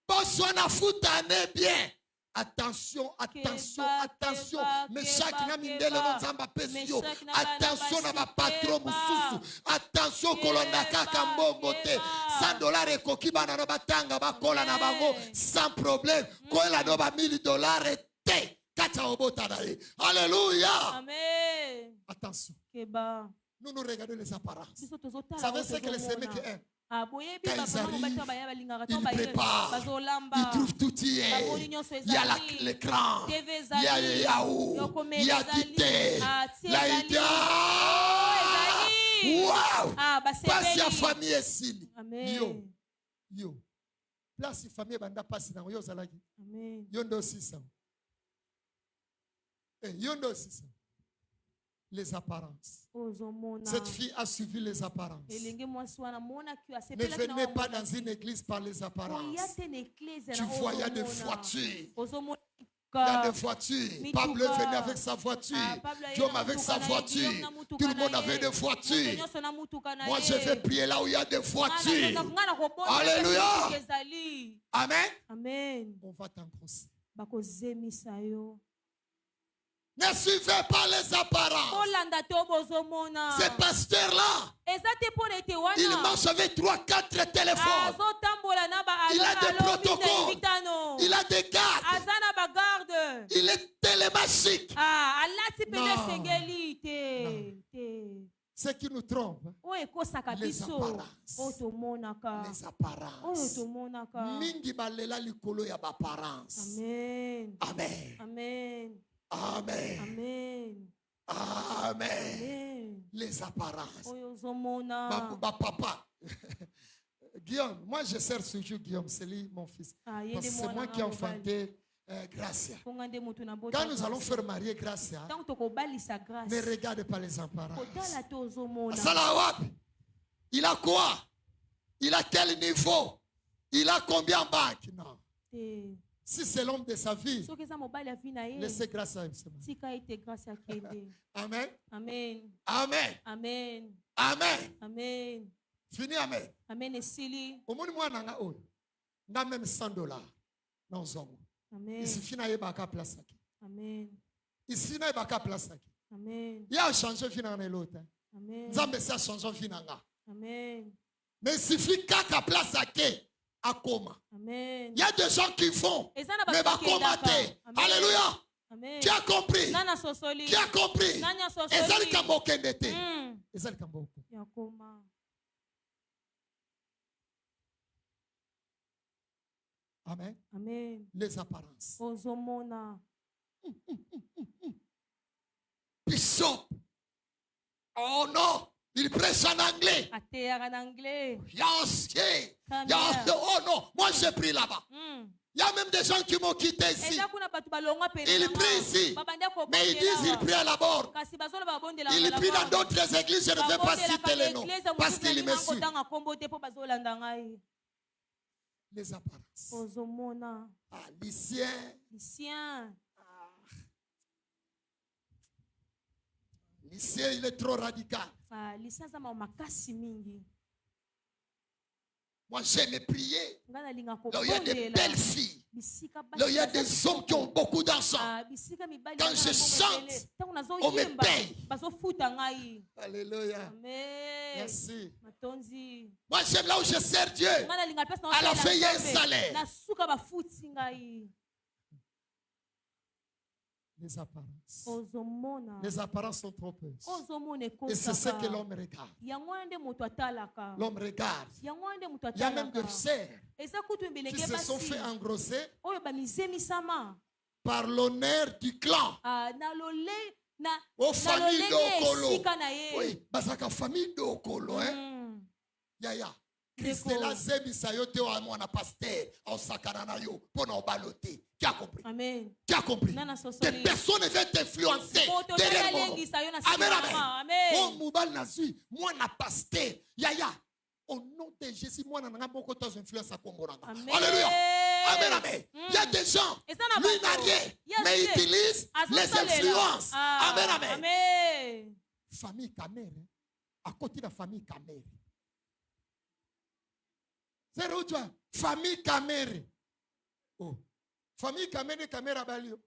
Boswana futa ne bien. Attention, attention, attention. Meshach na mindele no nzamba pesio. Attention na ba patron mususu. Attention kolonda kaka mbongo te. $100 ekoki bana no batanga bakola na bango sans problème. Kola no ba $1000 te. Kacha obota na ye. Alléluia. Amen. Attention. Keba. Nous nous regardons les apparences. Biso Vous tozotala savez ce que les semis qui aiment? Quand ils arrivent, ils préparent, ils trouvent tout y est. Il y a l'écran, il y a le yaourt, il y a du thé, la idée. Waouh! Passe ya famille ici. Yo, yo. Place famille banda passe na yo zalaki. Amen. Yo ndo 600. Yo ndo 600. Les apparences. Cette fille a suivi les apparences. Ne venez pas dans une église par les apparences. Tu vois, il y a des voitures. Il y a des voitures. Pablo venait avec sa voiture. Guillaume avec sa voiture. Tout le monde avait des voitures. Moi, je vais prier là où il y a des voitures. Alléluia. Amen. Amen. On va t'enfoncer. Ne suivez pas les apparences. Ces pasteurs-là, ils marchent avec 3-4 téléphones. Il a des protocoles. Il a des gardes. Il est télémachique. Non. Ce qui nous trompe, les apparences. Les apparences. Mingi balela likolo ya apparence. Amen. Amen. Amen. Amen. Amen. Amen. Amen. Les apparences. Papa. Guillaume, moi je sers toujours Guillaume, c'est lui mon fils. Parce que c'est moi qui ai enfanté Gracia. Quand nous allons faire marier Gracia, ne regarde pas les apparences. Il a quoi? Il a quel niveau? Il a combien de banques? Non. Si c'est l'homme de sa vie, laissez grâce à lui. Amen. Amen. Amen. Amen. Amen. Amen. Fini, amen. Amen. Esili. Au moins, moi, n'a même $100. Non, amen. Ici, finalement, il y a place. Amen. Ici, il y a place. Amen. Il y a changé finalement l'autre. Amen. Zambe ça change finalement. Amen. Mais il suffit qu'à place à coma. Amen. Il y a des gens qui font, mais va commenter. Alléluia. Amen. Qui a compris? Qui a compris? Et ça, le cambo kendete. Et ça, le cambo. Amen. Amen. Les apparences. Ozomona. Bishop. Oh non. Il prêche en anglais. Yes, yeah. Oh non, moi j'ai pris là-bas. Il y a même des gens qui m'ont quitté ici. Ils prient ici. Mais ils disent qu'ils prient là-bas. Ils prient dans d'autres églises. Je ne vais pas citer les noms. Parce qu'ils me suivent. Les apparences. Ah, Lycien. Lycien, il est trop radical. Moi, j'aime prier. Là où il y a des belles filles. Là où il y a des hommes qui ont beaucoup d'argent. Quand je chante, on me paye. Alléluia. Merci. Moi, j'aime là où je sers Dieu. À la fin, il y a un salaire. les apparences. ozomona Les apparences sont trompeuses. ozomona Et c'est ce que ekosaka l'homme regarde. yango wana nde moto atalaka L'homme regarde. yango wana nde moto Il y a même atalaka des sœurs eza kutu qui ebelenge se sont fait basi engrosser oyo bamizemisama par l'honneur du clan. na lole na Aux familles lolenge d'Okolo. esika na ye Oui, basaka famille d'Okolo, hein. Yaya. Christella Zemisa yo te wa mwana pasteur au sakana na yo pona obalote. Qui a compris? amen Qui a compris? Nana Que sosoli personne ne va t'influencer moto derrière mon nom. nalengisa yo na Amen, amen. sima amen Oh, moubal nazui, moi na pasteur. Yaya. Au nom de Jésus, moi na beaucoup de influence à Komboranga. Amen. Alléluia. Amen, amen. Il y a des gens, Et ça n'a lui pas n'a rien, Yes, mais il yes. utilise les influences. Amen, amen. Amen. Famille Kamere, à côté de la famille Kamere. C'est où tu vois? Famille Kamere. Oh. Famille Kamere, Kamere Balio.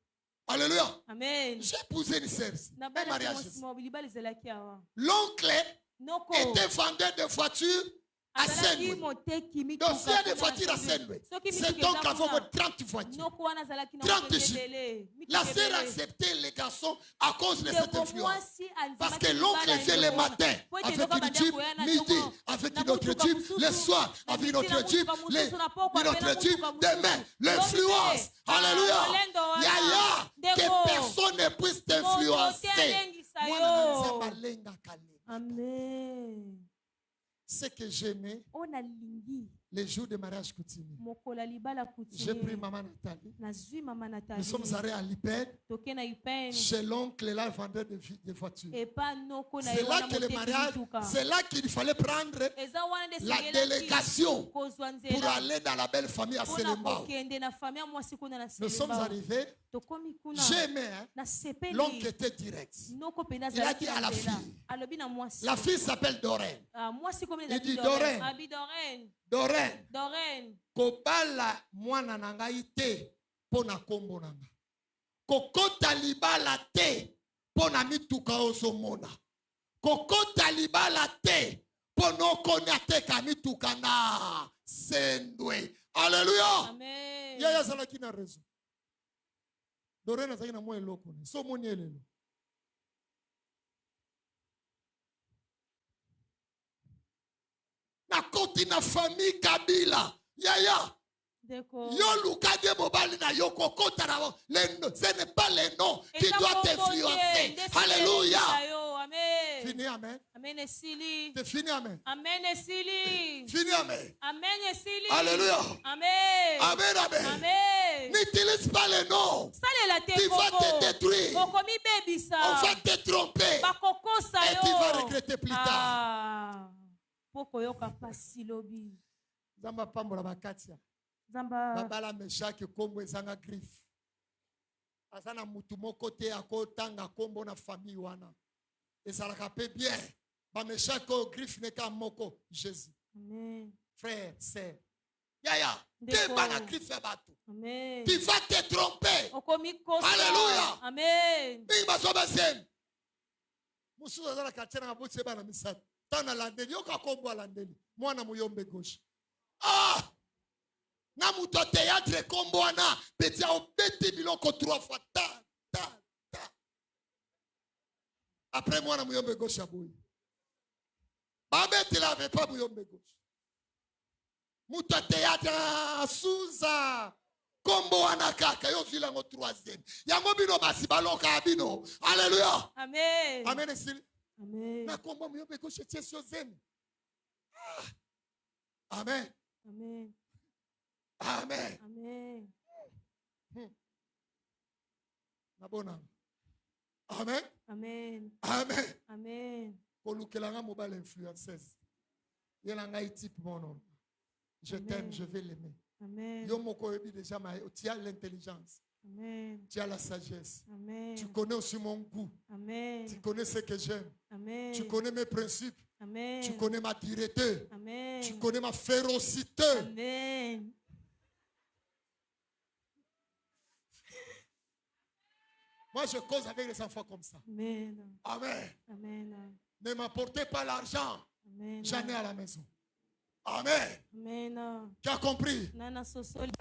Alléluia. Amen. J'ai épousé une sœur. Na Un bana mariage. mosimo ezalaki awa L'oncle noko était vendeur de voitures à azalaki Senwe. moteki Donc s'il y a des mituka voitures à Senwe, soki c'est mituka donc eza avant kuna 30 voitures. noko wana azalaki na 30 moteki jours. ebele La mituka sœur ebele. acceptait les garçons à cause de cette Ndeko influence. mwasi andimaki Parce que libala l'oncle ya vient ndeko le wana. matin Po ete avec ndoka une banda jeep, koya na midi ntongo, avec na une autre motuka jeep, mosusu, le soir na avec une midi na autre jeep, motuka mosusu, na pokwa une mpe na autre jeep, motuka mosusu. demain, l'influence. Ah, Alléluia. lolendo wana. Yaya, Ndeko. que personne ne puisse Moto te t'influencer. alengisa Moi, yo. balenga kalenga. Amen. Ce que j'aimais, oyo nalingi les jours de mariage coutumier. mokolo ya libala J'ai pris coutumier maman Nathalie. nazwi mama Nous sommes natali allés à l'IPED, toke na ipene chez l'oncle là, vendeur de voitures. epa noko na C'est ye là wana que le moteki mariage, mituka c'est là qu'il fallait prendre eza wana nde la délégation kozwa pour nzela aller dans la belle famille à mpona Selembao. kokende na famille ya mwasi kuna na Nous sommes Selembao. arrivés, tokomi kuna j'aimais, hein, nasepeli l'oncle était direct. noko mpenza Il a dit azalaki à la na nzela fille. alobi na mwasi La fille s'appelle Doreen. mwasi komi Il dit Doreen. abi Doreen Doreen, Doreen kobala mwana na ngai te mpo na kombo na nga. Kokota libala te mpo na mituka ozomona. Kokota libala te mpo na okoni ateka mituka na Sendwe. Alléluia. amen Yaya azalaki na raison. Doreen azalaki na mwa eloko ne. So moni elelo. Nakoti na famille Kabila. Yaya. D'accord. Yo lukage mobali na yo kokota na ce n'est pas le nom qui doit t'influencer. Alléluia. Amen. Fini, amen. Amen esili. C'est fini, amen. Amen esili. Fini, amen. Amen esili. Alléluia. Amen. Amen, amen. Amen. N'utilise pas le nom. Salela te Tu vas koko. te détruire. Okomi bebisa. On va te tromper. Bakokosa Et yo. tu vas regretter plus tard. Ah. Poko yoka pasi lobi. Zamba pambola bakatia. Zamba. Babala meshaki kombo ezanga griffe. Azana mutu moko te akotanga kombo na famille wana. Ezalaka pe bien. Ba meshaki o griffe neka moko Jésus. Amen. Frère, sœur. Yaya, Ndeko. te bana griffe bato. Amen. Tu vas te tromper. Okomi kosa. Alléluia. Amen. Mingi basoba zem. Musu azala kachana ngabutse bana misatu. Tana landeli yoka kombo landeli. Mwana muyombe gauche. Ah! Na muto théâtre kombo wana petia obeti biloko 3 fois ta. Après mwana muyombe gauche aboyi. Babeti la avait pas muyombe gauche. Muto théâtre Souza. Kombo wana kaka yo zila ngo 3e. Yango bino basi baloka bino. Alléluia. Amen. Amen esili. Amen. Na kombo muyombe gauche tiesio zemi. Amen. Amen. Amen. Amen. Nabona. Amen. Amen. Amen. Amen. Kolukelanga mobile influenceuse. Yelanga type mon nom. Je t'aime, je vais l'aimer. Amen. Yo moko yebi déjà tu as l'intelligence. Amen. Tu as la sagesse. Amen. Tu connais aussi mon goût. Amen. Tu connais ce que j'aime. Amen. Tu connais mes principes. Amen. Tu connais ma dureté. Amen. Tu connais ma férocité. Amen. Moi, je cause avec les enfants comme ça. Amen. Amen. Amen. Ne m'apportez pas l'argent. Amen. J'en ai à la maison. Amen. Amen. Tu as compris? Nana sosoli.